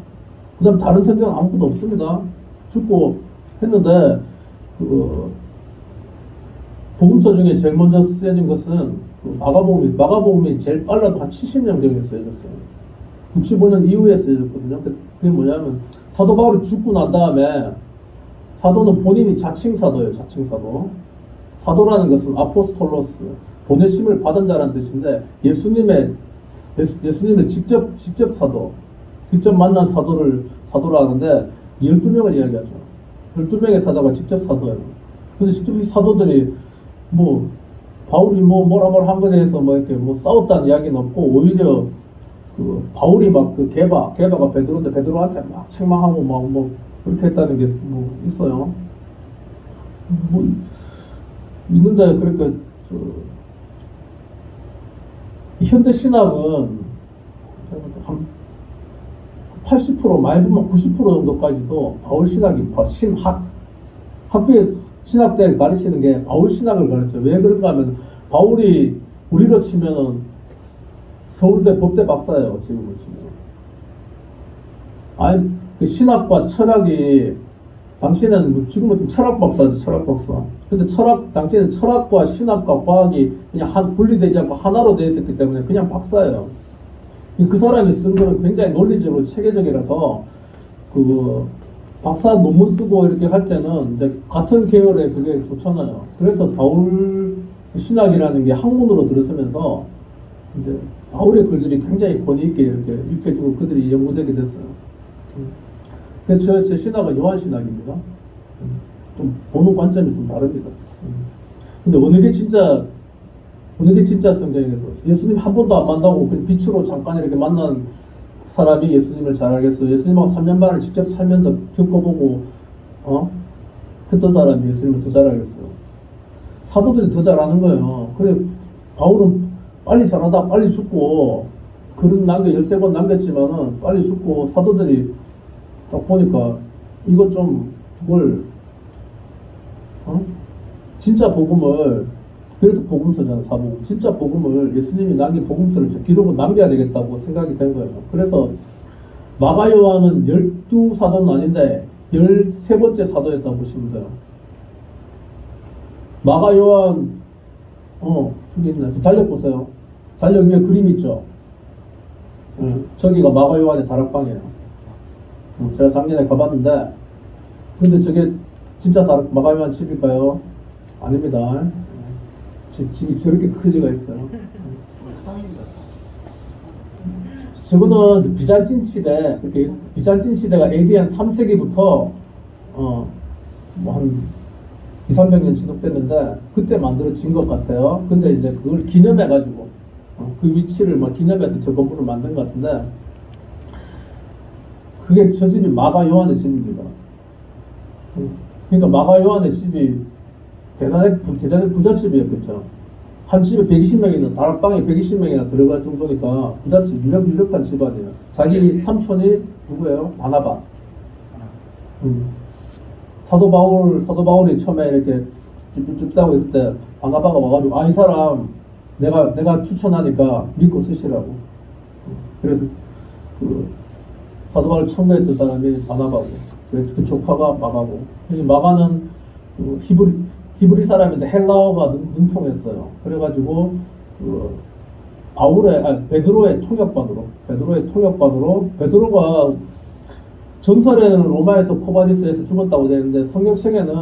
그 다음 다른 성경은 아무것도 없습니다. 죽고 했는데 복음서 중에 제일 먼저 쓰여진 것은 마가복음이 제일 빨라도 한 70년경에 쓰여졌어요. 65년 이후에 쓰여졌거든요. 그게 뭐냐면 사도 바울이 죽고 난 다음에 사도는 본인이 자칭사도예요. 자칭사도. 사도라는 것은 아포스톨로스, 보내심을 받은 자라는 뜻인데 예수님의 직접 사도, 직접 만난 사도라 하는데 12명을 이야기하죠. 12명의 사도가 직접 사도예요. 근데 직접 이 사도들이 뭐 바울이 뭐라 한 거에 대해서 이렇게 싸웠다는 이야기는 없고 오히려 그 바울이 게바가 베드로인데 베드로한테 막 책망하고 그렇게 했다는 게 있어요. 있는데 그러니까 현대 신학은 한 80% 많이 보면 90% 정도까지도 바울 신학이 학교에서 신학 때 가르치는 게 바울 신학을 가르쳐요. 왜 그런가 하면 바울이 우리로 치면은 서울대 법대 박사예요. 지금으로 치면. 아니 그 신학과 철학이 당시에는 지금은 좀 철학 박사죠. 철학 박사. 근데 당시에는 철학과 신학과 과학이 그냥 분리되지 않고 하나로 되어 있었기 때문에 그냥 박사예요. 그 사람이 쓴 거는 굉장히 논리적으로 체계적이라서 박사 논문 쓰고 이렇게 할 때는 이제 같은 계열의 그게 좋잖아요. 그래서 바울 신학이라는 게 학문으로 들어서면서 이제 바울의 글들이 굉장히 권위 있게 이렇게 읽혀주고 그들이 연구되게 됐어요. 그래서 제 신학은 요한 신학입니다. 좀 보는 관점이 좀 다릅니다. 근데 어느 게 진짜 성경에서 예수님 한 번도 안 만나고 그냥 빛으로 잠깐 이렇게 만난 사람이 예수님을 잘 알겠어요. 예수님하고 3년 반을 직접 살면서 겪어보고 했던 사람이 예수님을 더 잘 알겠어요. 사도들이 더 잘 아는 거예요. 그래 바울은 빨리 잘하다 빨리 죽고 글은 13권 남겼지만은 빨리 죽고 사도들이 딱 보니까 이거 좀 진짜 복음을 그래서 복음서잖아. 사복음 진짜 복음을 예수님이 남긴 복음서를 기록을 남겨야 되겠다고 생각이 된 거예요. 그래서 마가 요한은 12사도는 아닌데 13번째 사도였다고 보시면 돼요. 마가 요한 저기 있네. 달력 보세요. 달력 위에 그림 있죠. 저기가 마가 요한의 다락방이에요. 제가 작년에 가봤는데 근데 저게 진짜 마가 요한 집일까요? 아닙니다. 집이 저렇게 클 리가 있어요. 저거는 비잔틴 시대가 AD 한 3세기부터 한 200~300년 지속됐는데 그때 만들어진 것 같아요. 근데 이제 그걸 기념해가지고 그 위치를 기념해서 저 건물을 만든 것 같은데 그게 저 집이 마가 요한의 집입니다. 그러니까 마가 요한의 집이 대단히 부잣집이었겠죠. 한 집에 120명이나 다락방에 120명이나 들어갈 정도니까 부잣집 유력한 집안이에요. 자기 삼촌이 누구예요? 바나바. 사도 바울이 처음에 이렇게 쭉 싸고 있을 때 바나바가 와가지고 이 사람 내가 추천하니까 믿고 쓰시라고. 그래서 그 사도 바울을 청구했던 사람이 바나바고, 그 조카가 마가고. 이 마가는 그 히브리 사람인데 헬라어가 능통했어요. 그래가지고 그 베드로의 통역관으로 베드로가 전설에는 로마에서 코바디스에서 죽었다고 되어 있는데 성경책에는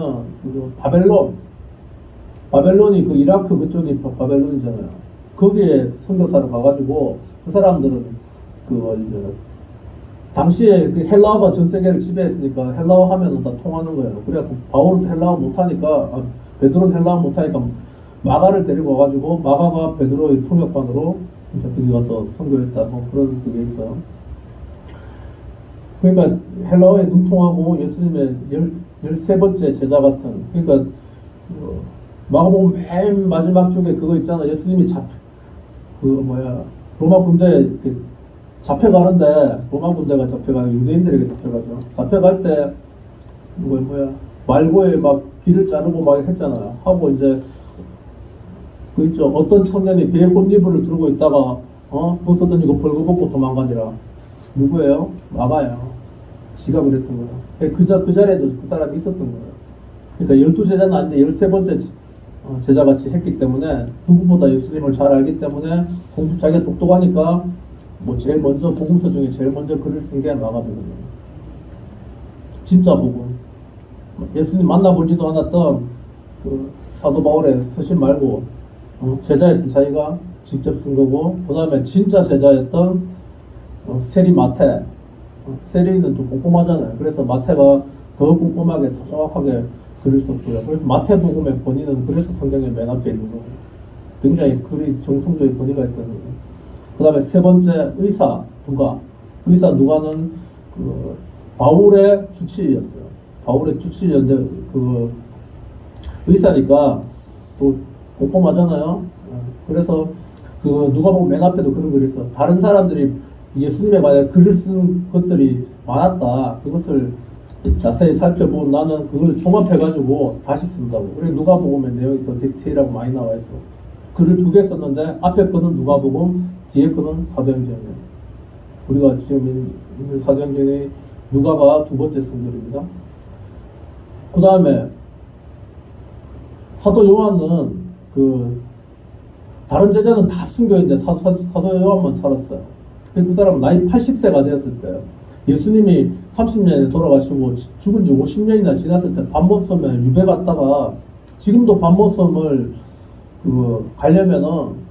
그 바벨론이 그 이라크 그쪽이 바벨론이잖아요. 거기에 선교사로 가가지고 그 사람들은 그 당시에 그 헬라어가 전 세계를 지배했으니까 헬라어 하면은 다 통하는 거예요. 그래갖고 바울은 헬라어 못하니까 베드로는 헬라어 못하니까 마가를 데리고 와가지고 마가가 베드로의 통역관으로 이제 거기 가서 선교했다. 뭐 그런 그게 있어요. 그러니까 헬라어에 능통하고 예수님의 13번째 제자 같은, 그러니까 마가복음 맨 마지막 쪽에 그거 있잖아. 예수님이 로마 군대 잡혀가는데, 로마 군대가 잡혀가요. 유대인들에게 잡혀가죠. 잡혀갈 때 말고에 막 귀를 자르고 막 했잖아요. 하고 이제 그 있죠. 어떤 청년이 배에 꽃이불을 들고 있다가 벗어 던지고 벌거벗고 도망가니라. 누구예요? 마가예요. 지가 그랬던 거예요. 그 자리에도 그 사람이 있었던 거예요. 그러니까 12제자는 아닌데 13번째 제자같이 했기 때문에 누구보다 예수님을 잘 알기 때문에 자기가 똑똑하니까 뭐 제일 먼저 복음서 중에 제일 먼저 글을 쓴 게 마가거든요. 진짜 복음. 예수님 만나보지도 않았던 그 사도 바울의 서신 말고 제자였던 자기가 직접 쓴 거고, 그 다음에 진짜 제자였던 세리 마태. 세리는 좀 꼼꼼하잖아요. 그래서 마태가 더 꼼꼼하게 더 정확하게 글을 썼고요. 그래서 마태복음의 권위는 그래서 성경의 맨 앞에 있는 거예요. 굉장히 글이 정통적인 권위가 있다는 거예요. 그 다음에 세 번째 의사 누가는 그 바울의 주치의였어요. 바울의 주치의였는데 그 의사니까 또 꼼꼼하잖아요. 그래서 그 누가복음 맨 앞에도 그런 글이 있어. 다른 사람들이 예수님에 관해 글을 쓴 것들이 많았다. 그것을 자세히 살펴보면 나는 그걸 종합해가지고 다시 쓴다고. 그래 누가복음의 내용이 더 디테일하고 많이 나와 있어. 글을 2개 썼는데 앞에 거는 누가복음, 뒤에 거는 사도행전이에요. 우리가 지금 있는 사도행전이 누가가 2번째 쓴 글입니다. 그 다음에 사도 요한은 다른 제자는 다 순교했는데 사도 요한만 살았어요. 그 사람은 나이 80세가 되었을 때요. 예수님이 30년에 돌아가시고 죽은 지 50년이나 지났을 때 밤모섬에 유배 갔다가, 지금도 밤모섬을 가려면은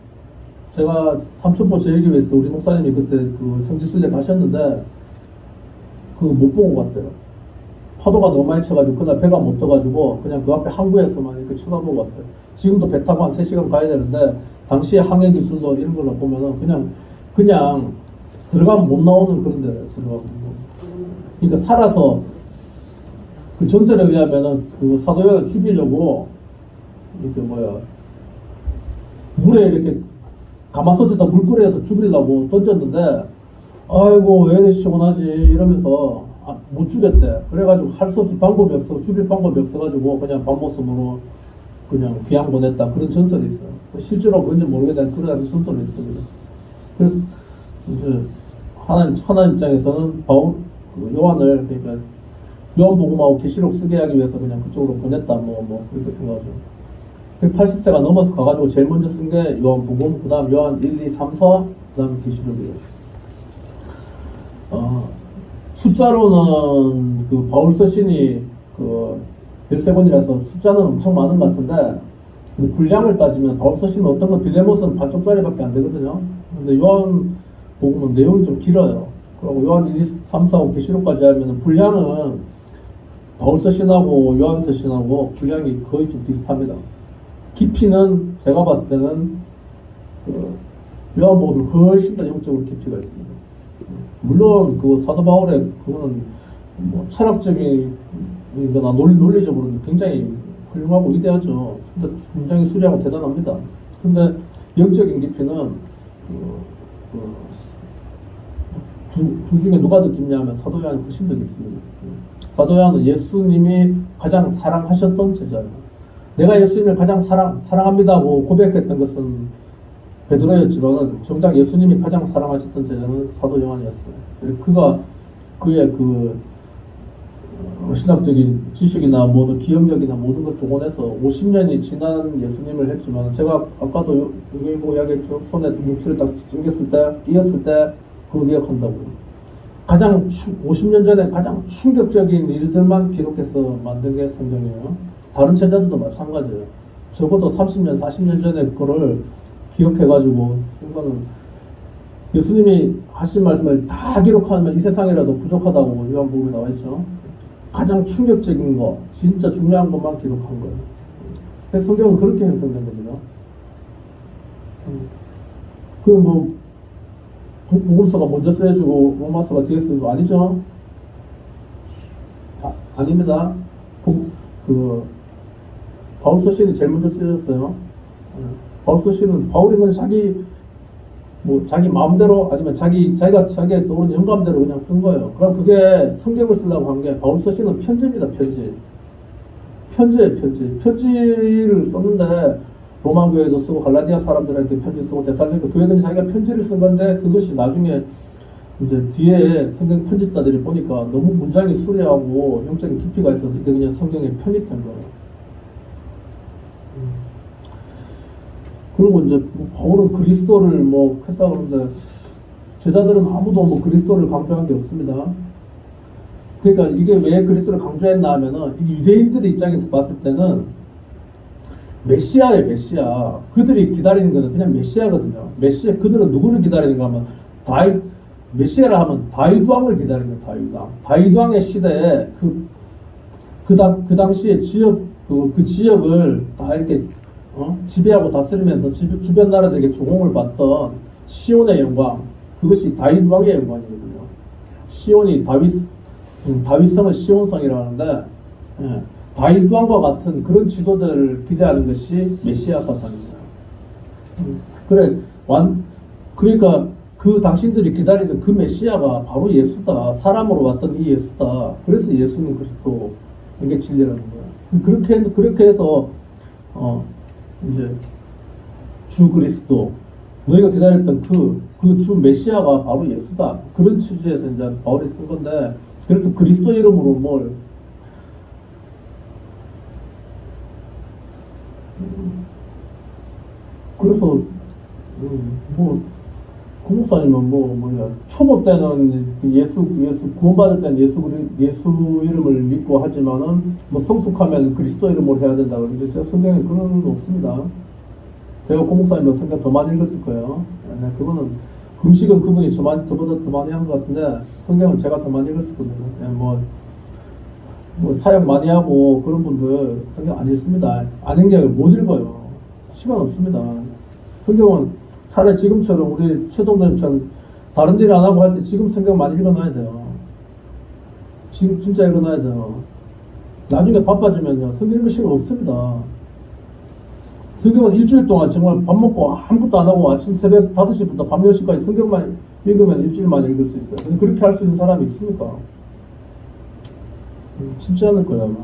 제가 삼천포 제일교회에서 우리 목사님이 그때 그 성지순례 가셨는데 못 보고 갔대요. 파도가 너무 많이 쳐가지고 그날 배가 못 떠가지고 그냥 그 앞에 항구에서만 이렇게 쳐다보고 갔대요. 지금도 배 타고 한 3시간 가야 되는데 당시에 항해 기술로 이런 걸로 보면은 그냥 들어가면 못 나오는 그런 데 들어가고. 그러니까 살아서 그 전설에 의하면은 그 사도요한을 죽이려고 이렇게 물에 이렇게 가마솥에다 물 끓여서 죽이려고 던졌는데, 아이고 왜 이래 시원하지 이러면서 못 죽였대. 그래가지고 할 수 없이 죽일 방법이 없어가지고 그냥 밤모섬으로 그냥 귀양 보냈다. 그런 전설이 있어요. 실제로 그런지 모르겠다는 그런 전설이 있습니다. 그래서 이제 하나님 입장에서는 요한을, 그러니까 요한복음하고 계시록 쓰게 하기 위해서 그냥 그쪽으로 보냈다. 뭐 그렇게 생각하죠. 80세가 넘어서 가가지고 제일 먼저 쓴 게 요한복음, 그 다음 요한 1, 2, 3, 4, 그 다음 계시록이에요. 숫자로는 그 바울 서신이 13권이라서 숫자는 엄청 많은 것 같은데, 근데 분량을 따지면 바울 서신은 어떤 건 빌레몬스는 반쪽짜리밖에 안 되거든요. 근데 요한복음은 내용이 좀 길어요. 그리고 요한 1, 2, 3, 4하고 계시록까지 하면은 분량은 바울 서신하고 요한 서신하고 분량이 거의 좀 비슷합니다. 깊이는 제가 봤을 때는 요한복음이 훨씬 더 영적으로 깊이가 있습니다. 물론 그 사도 바울의 그거는 뭐 철학적인 거나 논리적으로 굉장히 훌륭하고 위대하죠. 근데 굉장히 수리하고 대단합니다. 근데 영적인 깊이는 둘 중에 누가 더 깊냐면 사도 요한이 훨씬 더 깊습니다. 사도 요한은 예수님이 가장 사랑하셨던 제자예요. 내가 예수님을 가장 사랑합니다고 고백했던 것은 베드로였지만은 정작 예수님이 가장 사랑하셨던 제자는 사도 요한이었어요. 그가 그의 그 신학적인 지식이나 모든 기억력이나 모든 걸 동원해서 50년이 지난 예수님을 했지만, 제가 아까도 여기 보고 이야기했죠. 손에 물투를 딱 찡겼을 때, 끼었을 때 그거 기억한다고요. 가장 50년 전에 가장 충격적인 일들만 기록해서 만든 게 성경이에요. 다른 제자들도 마찬가지예요. 적어도 30년, 40년 전에 그거를 기억해가지고 쓴 거는, 예수님이 하신 말씀을 다 기록하면 이 세상이라도 부족하다고 요한복음에 나와 있죠. 가장 충격적인 거, 진짜 중요한 것만 기록한 거예요. 그래서 성경은 그렇게 형성된 겁니다. 복음서가 먼저 쓰여지고 로마서가 뒤에 쓰여지고 아니죠? 아닙니다. 바울 서신이 제일 먼저 쓰여졌어요. 바울 서신은 바울이 그냥 자기 마음대로 아니면 자기가 떠오르는 영감대로 그냥 쓴 거예요. 그럼 그게 성경을 쓰려고 한 게, 바울 서신은 편지입니다. 편지예요. 편지를 썼는데 로마 교회도 쓰고 갈라디아 사람들한테 편지 쓰고 데살로니가 교회는 자기가 편지를 쓴 건데, 그것이 나중에 이제 뒤에 성경 편집자들이 보니까 너무 문장이 수려하고 영적인 깊이가 있어서 이게 그냥 성경에 편입된 거예요. 그리고 이제 바울은 그리스도를 했다 그러는데, 제자들은 아무도 그리스도를 강조한 게 없습니다. 그러니까 이게 왜 그리스도를 강조했나 하면은, 유대인들의 입장에서 봤을 때는 메시아예요, 메시아. 그들이 기다리는 거는 그냥 메시아거든요. 메시아, 그들은 누구를 기다리는가 하면, 메시아라 하면 다윗 왕을 기다리는 거예요, 다윗 왕. 다윗 왕의 시대에 그 당시에 그 지역을 다 이렇게 지배하고 다스리면서 주변 나라들에게 조공을 받던 시온의 영광, 그것이 다윗 왕의 영광이거든요. 시온이 다윗성을 시온성이라고 하는데, 다윗 왕과 같은 그런 지도자를 기대하는 것이 메시아 사상입니다. 그러니까 그 당신들이 기다리는 그 메시아가 바로 예수다. 사람으로 왔던 이 예수다. 그래서 예수는 그리스도, 이게 진리라는 거예요. 그렇게 해서 이제 주 그리스도, 너희가 기다렸던 그 주 메시아가 바로 예수다. 그런 취지에서 이제 바울이 쓴 건데, 그래서 그리스도 이름으로 그래서 공목사님은 초보 때는 예수 구원받을 때는 예수 이름을 믿고 하지만은 성숙하면 그리스도 이름으로 해야 된다 그러는데, 제가 성경에 그런 건 없습니다. 제가 공목사님은 성경 더 많이 읽었을 거예요. 그거는 금식은 그분이 저보다 더 많이 한 것 같은데, 성경은 제가 더 많이 읽었었거든요. 사역 많이 하고 그런 분들 성경 안 읽습니다. 안 읽는 못 읽어요. 시간 없습니다. 성경은 차라리 지금처럼 우리 최동대님처럼 다른 일 안 하고 할 때 지금 성경 많이 읽어놔야 돼요. 지금 진짜 읽어놔야 돼요. 나중에 바빠지면요, 성경 읽을 시간 없습니다. 성경은 일주일 동안 정말 밥 먹고 아무것도 안 하고 아침 새벽 5시부터 밤 10시까지 성경만 읽으면 일주일만 읽을 수 있어요. 근데 그렇게 할 수 있는 사람이 있습니까? 쉽지 않을 거예요, 아마.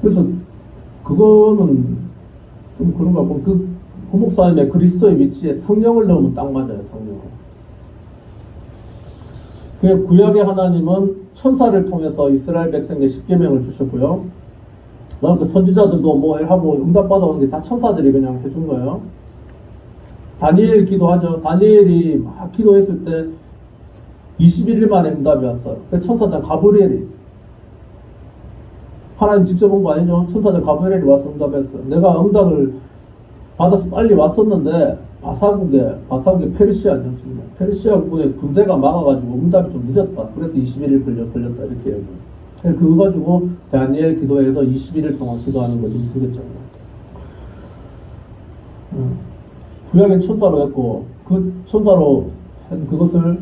그래서 그거는 좀 그런 것 같고, 그 고목사님의 그리스도의 위치에 성령을 넣으면 딱 맞아요, 성령. 그 구약의 하나님은 천사를 통해서 이스라엘 백성에게 십계명을 주셨고요. 그 선지자들도 하고 응답받아오는 게 다 천사들이 그냥 해준 거예요. 다니엘 기도하죠. 다니엘이 막 기도했을 때 21일 만에 응답이 왔어요. 그 천사장 가브리엘이, 하나님 직접 온 거 아니죠? 천사장 가브리엘이 와서 응답했어요. 내가 응답을 받아서 빨리 왔었는데 바사국의 페르시아죠. 페르시아 군의 군대가 막아가지고 응답이 좀 늦었다. 그래서 21일 걸렸다 이렇게 얘기해요. 그거 가지고 다니엘 기도회에서 21일 동안 기도하는 것이 생겼잖아요. 구약엔 천사로 했고, 그 천사로 한 그것을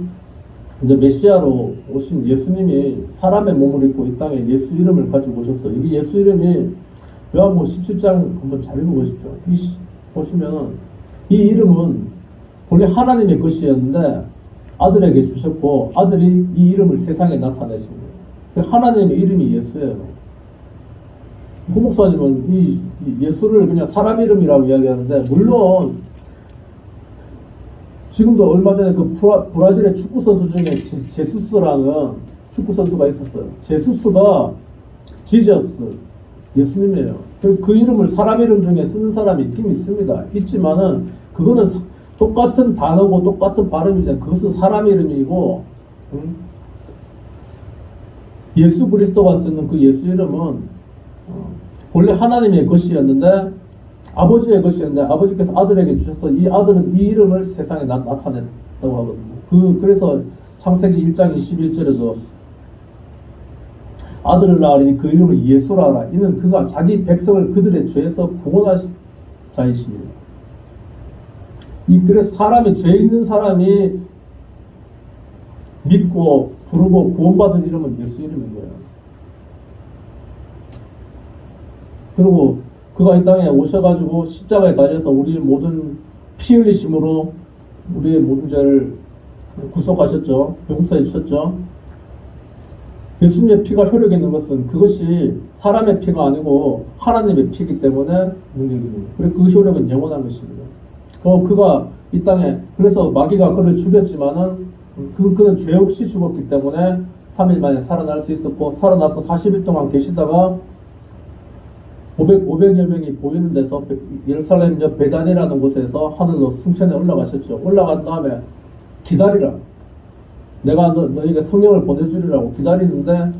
이제 메시아로 오신 예수님이 사람의 몸을 입고 이 땅에 예수 이름을 가지고 오셨어요. 이 예수 이름이 요한복음 17장 한번 잘 읽어보십시오. 보시면 이 이름은 본래 하나님의 것이었는데 아들에게 주셨고, 아들이 이 이름을 세상에 나타내신 거예요. 하나님의 이름이 예수예요. 호 목사님은 이 예수를 그냥 사람 이름이라고 이야기하는데, 물론 지금도 얼마 전에 그 브라질의 축구 선수 중에 제수스라는 축구 선수가 있었어요. 제수스가 지저스, 예수님이에요. 그 이름을 사람 이름 중에 쓰는 사람이 있긴 있습니다. 있지만은 그거는 똑같은 단어고 똑같은 발음이잖아요. 그것은 사람 이름이고, 예수 그리스도가 쓰는 그 예수 이름은 본래 하나님의 것이었는데, 아버지의 것이었는데 아버지께서 아들에게 주셔서 이 아들은 이 이름을 세상에 나타냈다고 하거든요. 그래서 창세기 1장 21절에도 아들을 낳으니 그 이름을 예수라 하라. 이는 그가 자기 백성을 그들의 죄에서 구원하신 자이십니다. 그래서 사람이, 죄 있는 사람이 믿고 부르고 구원받은 이름은 예수 이름인 거예요. 그리고 그가 이 땅에 오셔가지고 십자가에 달려서 우리의 모든 피 흘리심으로 우리의 모든 죄를 구속하셨죠. 용서해 주셨죠. 예수님의 피가 효력이 있는 것은 그것이 사람의 피가 아니고 하나님의 피이기 때문에 능력이 있는 거예요. 그리고 그 효력은 영원한 것입니다. 그가 이 땅에, 그래서 마귀가 그를 죽였지만은 그는 죄 없이 죽었기 때문에 3일 만에 살아날 수 있었고, 살아나서 40일 동안 계시다가 500여 명이 보이는 데서 예루살렘 옆 베단이라는 곳에서 하늘로 승천에 올라가셨죠. 올라간 다음에 기다리라. 내가 너에게 성령을 보내주리라고 기다리는데,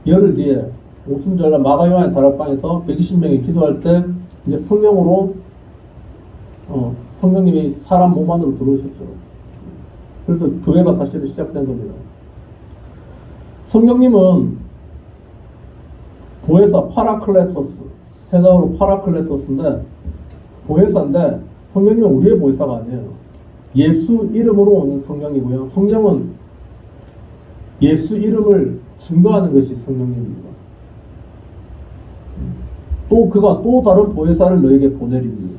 열흘 뒤에 오순절날 마가요한의 다락방에서 120명이 기도할 때 이제 성령으로 성령님이 사람 몸 안으로 들어오셨죠. 그래서 교회가 사실은 시작된 겁니다. 성령님은 보혜사 파라클레토스, 해당으로 파라클레토스인데 보혜사인데, 성령님은 우리의 보혜사가 아니에요. 예수 이름으로 오는 성령이고요. 성령은 예수 이름을 증거하는 것이 성령님입니다. 또 그가 또 다른 보혜사를 너에게 보내리니.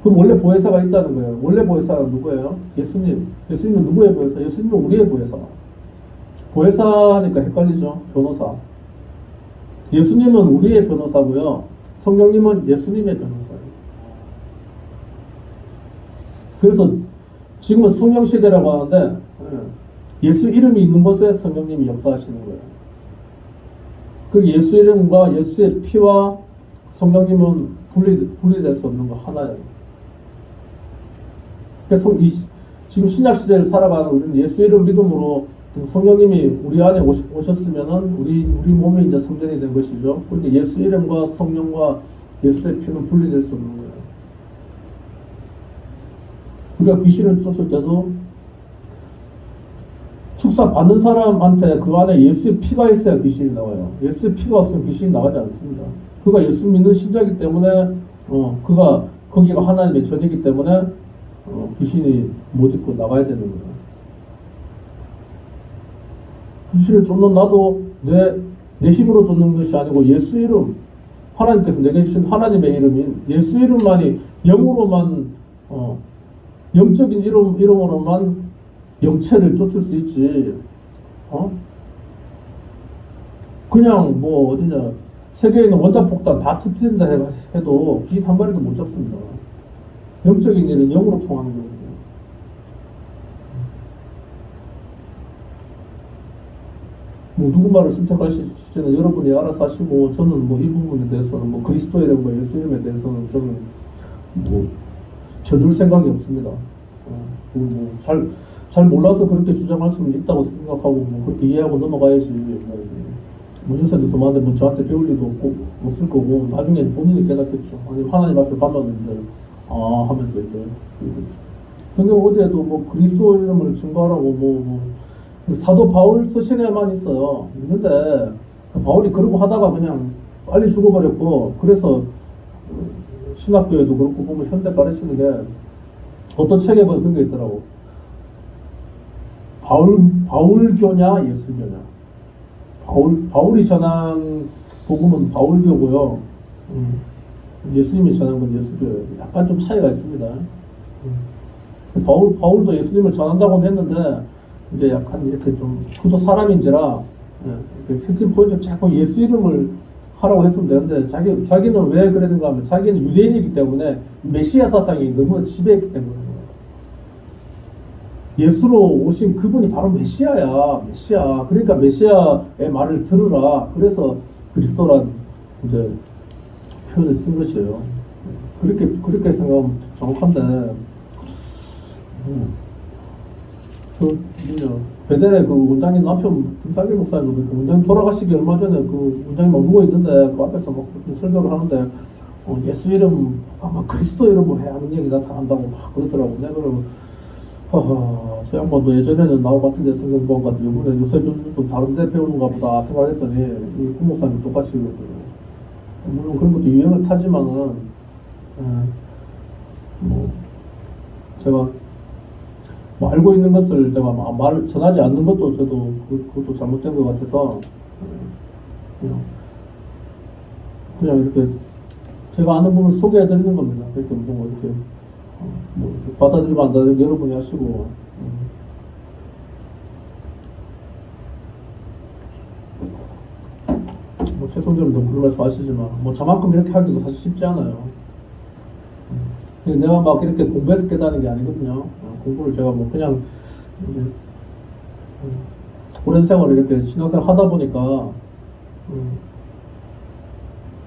그럼 원래 보혜사가 있다는 거예요. 원래 보혜사가 누구예요? 예수님. 예수님은 누구의 보혜사? 예수님은 우리의 보혜사. 보혜사 하니까 헷갈리죠? 변호사. 예수님은 우리의 변호사고요. 성령님은 예수님의 변호사예요. 그래서 지금은 성령 시대라고 하는데, 예수 이름이 있는 곳에 성령님이 역사하시는 거예요. 그 예수 이름과 예수의 피와 성령님은 분리될 수 없는 거 하나예요. 그래서 지금 신약 시대를 살아가는 우리는 예수 이름 믿음으로 성령님이 우리 안에 오셨으면은 우리 몸이 이제 성전이 된 것이죠. 그런데 예수 이름과 성령과 예수의 피는 분리될 수 없는 거예요. 우리가 귀신을 쫓을 때도 축사 받는 사람한테 그 안에 예수의 피가 있어야 귀신이 나와요. 예수의 피가 없으면 귀신이 나가지 않습니다. 그가 예수 믿는 신자이기 때문에 그가 거기가 하나님의 전이기 때문에 귀신이 못 입고 나가야 되는 거예요. 귀신을 쫓는 나도 내 힘으로 쫓는 것이 아니고 예수 이름, 하나님께서 내게 주신 하나님의 이름인 예수 이름만이 영으로만 영적인 이름으로만 영체를 쫓을 수 있지. 그냥 뭐 어디냐 세계에 있는 원자폭탄 다 터뜨린다 해도 귀신 한 마리도 못 잡습니다. 영적인 일은 영으로 통하는 거거든요. 뭐 누구 말을 선택하실지는 여러분이 알아서 하시고, 저는 뭐 이 부분에 대해서는 뭐 그리스도 이름과 예수 이름에 대해서는 저는 뭐 져줄 생각이 없습니다. 뭐 잘 몰라서 그렇게 주장할 수는 있다고 생각하고 뭐 그렇게 이해하고 넘어가야지. 뭐 인사도 많은데 뭐 저한테 배울 리도 없을 거고, 나중에 본인이 깨닫겠죠. 아니면 하나님 앞에 가면 이제 하면서 이제 성경 어디에도 뭐 그리스도 이름을 증거하라고 사도 바울 서신에만 있어요. 있는데 바울이 그러고 하다가 그냥 빨리 죽어버렸고, 그래서 신학교에도 그렇고 보면 현대 가르치는 게 어떤 책에 보면 그런 게 있더라고. 바울교냐 예수교냐. 바울이 전한 복음은 바울교고요. 예수님이 전한 건 예수교예요. 약간 좀 차이가 있습니다. 바울도 예수님을 전한다고는 했는데 이제 약간 이렇게 좀 그도 사람인지라 핵심 포인트 자꾸 예수 이름을 하라고 했으면 되는데 자기는 왜 그랬는가 하면 자기는 유대인이기 때문에 메시아 사상이 너무 지배했기 때문에 예수로 오신 그분이 바로 메시아야. 메시아. 그러니까 메시아의 말을 들으라. 그래서 그리스도란 이제 표현을 쓴 것이에요. 그렇게 생각하면 정확한데 베델의 그 원장님 남편 김상길 목사님도 그 원장님 돌아가시기 얼마 전에 그 원장님 막 누워 있는데 그 앞에서 막 설교를 하는데 예수 이름 아마 그리스도 이름으로 해야 하는 얘기 나타난다고 막 그러더라고. 내가 그러면 저 양반도 예전에는 나와 같은 데 성경 본 것 같은데 이번에 요새 좀 다른 데 배우는가 보다 생각했더니 이 부목사님 똑같이 그러더라고. 물론 그런 것도 유행을 타지만은 뭐 제가 뭐 알고 있는 것을 제가 말 전하지 않는 것도 저도 그것도 잘못된 것 같아서 그냥 이렇게 제가 아는 부분 소개해 드리는 겁니다. 이렇게 뭐 이렇게 뭐 받아들이고 안 받아들이고 여러분이 하시고 뭐 최성재님도 그런 말씀 하시지만 뭐 저만큼 이렇게 하기도 사실 쉽지 않아요. 내가 막 이렇게 공부해서 깨닫는 게 아니거든요. 공부를 제가 뭐 그냥 이제 오랜 생활을 이렇게 신앙생활 하다 보니까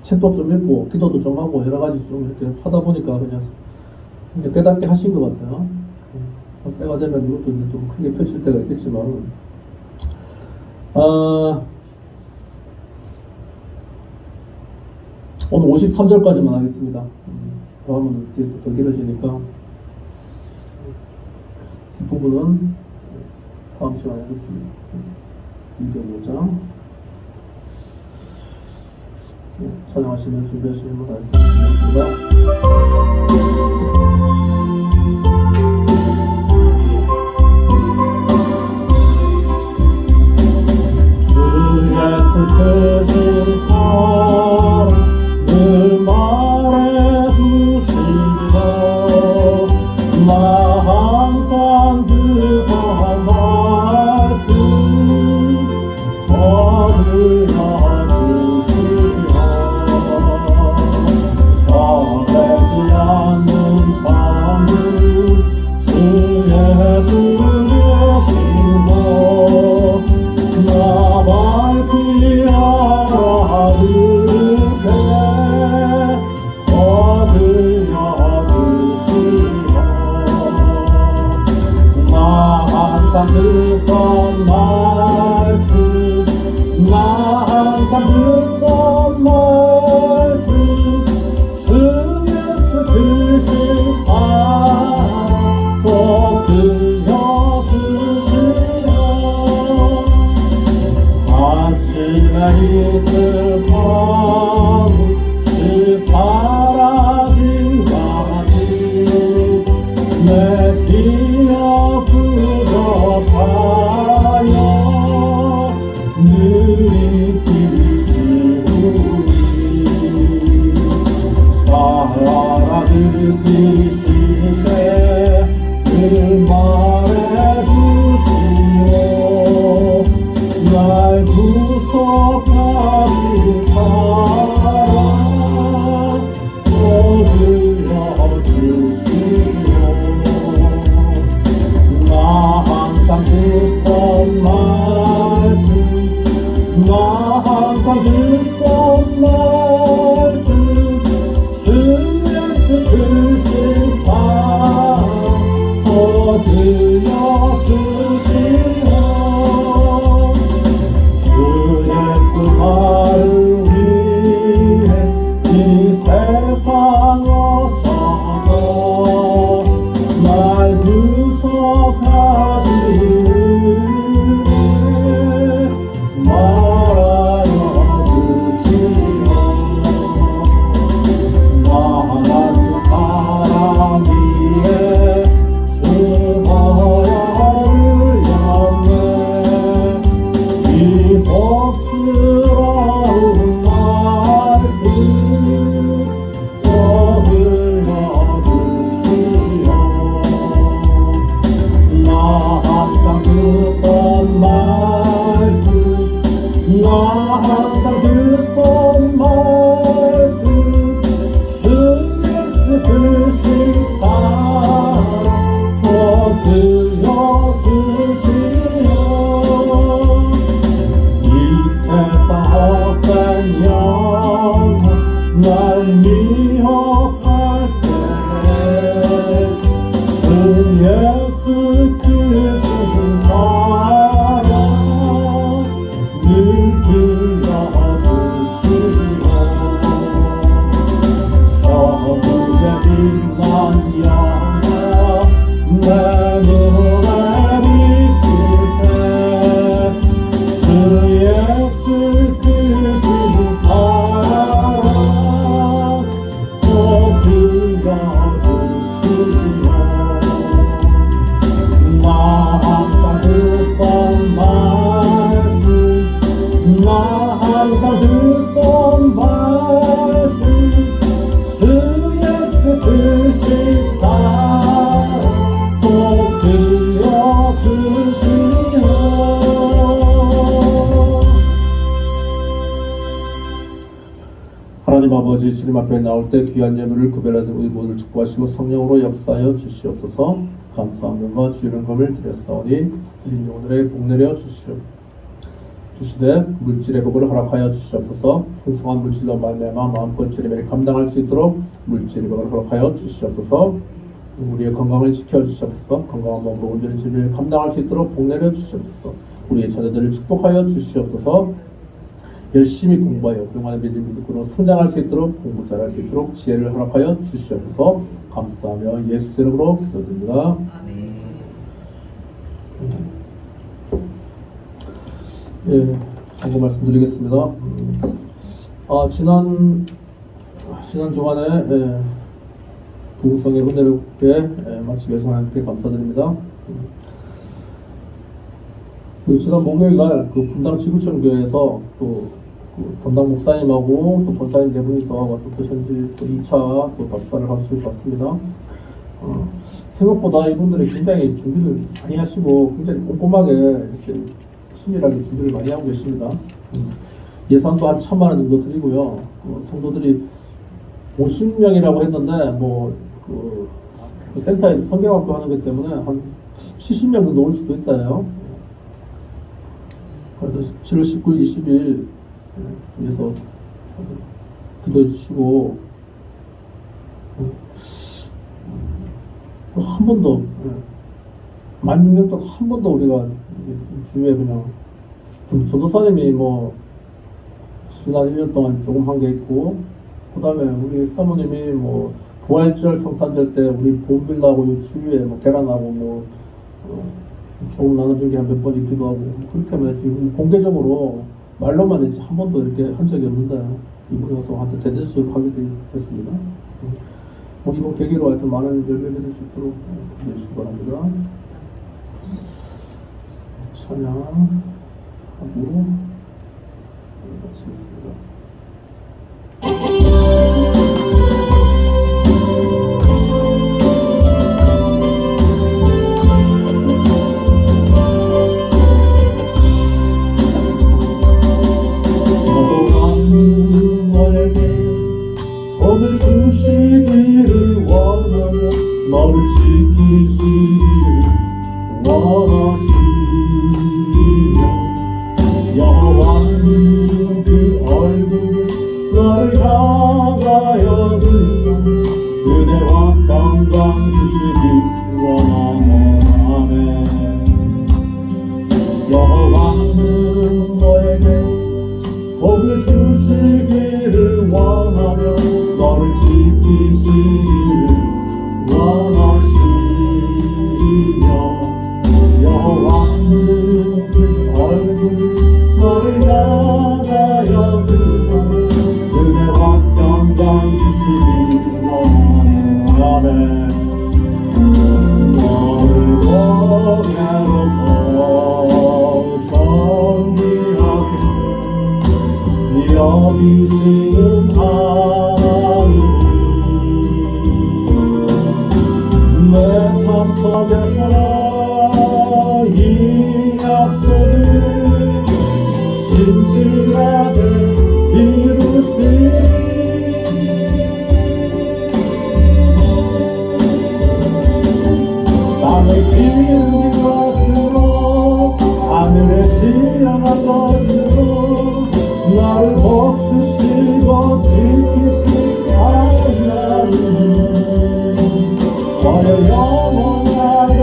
책도 좀 읽고 기도도 좀 하고 여러 가지 좀 이렇게 하다 보니까 그냥 깨닫게 하신 것 같아요. 때가 되면 이것도 이제 좀 크게 펼칠 때가 있겠지만 오늘 53절까지만 하겠습니다. 더 하면 뒤에 더 길어지니까 뒷부분은 다음 시간에 하겠습니다. 2.5장 찬양하시면 준비하시는 분 알겠습니다. 주의 뜻은 사랑 늘 말해주시리라. 나 항상 듣던 말씀 얻으려 주시리라. 설레지 않는 삶을 주 예수 계시고 나 밝히 알아듣게 얻으려 주시오. 나 항상 듣던 말씀 나 항상 듣던 말씀 주 예수 드신 사랑 또 들려주시오. 아침에 익숙한 시 사라진 가지 내 기억 부족하여 늘 잊히시오니 살아듣기실 때늘 말해주시오. 날 구속하신 사랑 또 들려주시오. 나 항상 듣던 말씀 나 항상 듣던 말씀 주 예수 드신 사랑 또 들려주시오. 주 예수 나를 위해 이 세상 오셔서 날 구속하신 은혜 말하여 주시오. 나 그 사랑 위에 주보혈을 였네. 이 복스러운 말씀 또 들려주시오. 나 항상 듣던 말씀 나 항상 듣던 말씀 크신 사랑 또 들려주시며 나 항상 듣던 말씀 나 항상 듣던 말씀 주 예수 크신 사랑 또 들려주시며 하나님 아버지 주님 앞에 나올 때 귀한 예물을 구별하는 우리 모두를 축복하시고 성령으로 역사하여 주시옵소서. 감사함과 주의 영광을 드렸사오니 드린 영혼들의 복 내려 주시되 물질의 복을 허락하여 주시옵소서. 풍성한 물질로 말미암아 마음껏 주님을 감당할 수 있도록 물질의 복을 허락하여 주시옵소서. 우리의 건강을 지켜 주시옵소서. 건강한 몸으로 온전히 주님을 감당할 수 있도록 복 내려 주시옵소서. 우리의 자녀들을 축복하여 주시옵소서. 열심히 공부하여 그동안의 믿음으로 성장할 수 있도록 공부 잘할 수 있도록 지혜를 허락하여 주시옵소서. 감사하며 예수 이름으로 기도드립니다. 아멘. 예, 참고 말씀드리겠습니다. 지난 주간에 부흥성의 은혜롭게 마치게 해서 하나님께 감사드립니다. 지난 목요일날 그 분당 지구촌교회에서 또 그 담당 목사님하고 또 권사님 네 분이서 와서 또 현지 2차 또 답사를 하실 것 같습니다. 생각보다 이분들이 굉장히 준비를 많이 하시고 굉장히 꼼꼼하게 이렇게 친밀하게 준비를 많이 하고 계십니다. 예산도 한 1,000만 원 정도 드리고요. 성도들이 50명이라고 했는데 그 센터에서 성경학교 하는 것 때문에 한 70명 정도 올 수도 있다요. 그래서 7월 19일, 20일 위해서 기도해 주시고 한 번도 16,000도 한 번도 우리가 주위에 그냥 전도사님이 지난 1년 동안 조금 한 게 있고 그 다음에 우리 사모님이 부활절 성탄절 때 우리 보험빌라고 주위에 계란하고 조금 나눠준 게 한 몇 번 있기도 하고 그렇게 하면 지금 공개적으로 말로만 했지 한 번도 이렇게 한 적이 없는데 이번에 와서 한테 대대적으로 하게 됐습니다. 이번 계기로 하여튼 많은 열매 맺을 수 있도록 해주시기 바랍니다. 찬양하고 마치겠습니다. 복을 주시기를 원하며 너를 지키시기를 원하시며 여호와는 그 얼굴을 너를 향하여 드사 은혜와 평강 주시기 원하노. 아멘. 여호와는 너에게 복을 주시기를 원하며 너를 지키시기를 원하시며 여호와는 그 얼굴 너를 향하여 드사 은혜와 평강 주시기를 원하노. 아멘. 너를 보내놓고 존귀하게 여기시는 하나님 내 삶 속에서 이 약속을 진실하게 이루시니 땅을 기른 것으로 하늘에 신령한 것으로 나를 복주시고 지키신 하나님 어려 영원하게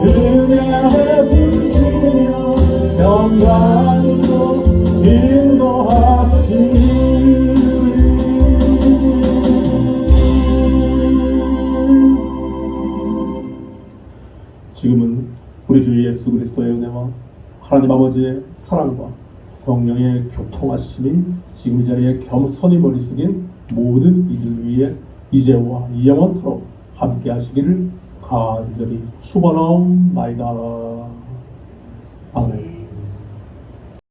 은혜에 부시며 평강으로 인도하시니 지금은 우리 주 예수 그리스도의 은혜와 하나님 아버지의 사랑과 성령의 교통하심이 지금 이 자리에 겸손히 머리 숙인 모든 이들 위에 이제와 영원토록 함께 하시기를 간절히 축원하옵나이다. 아멘.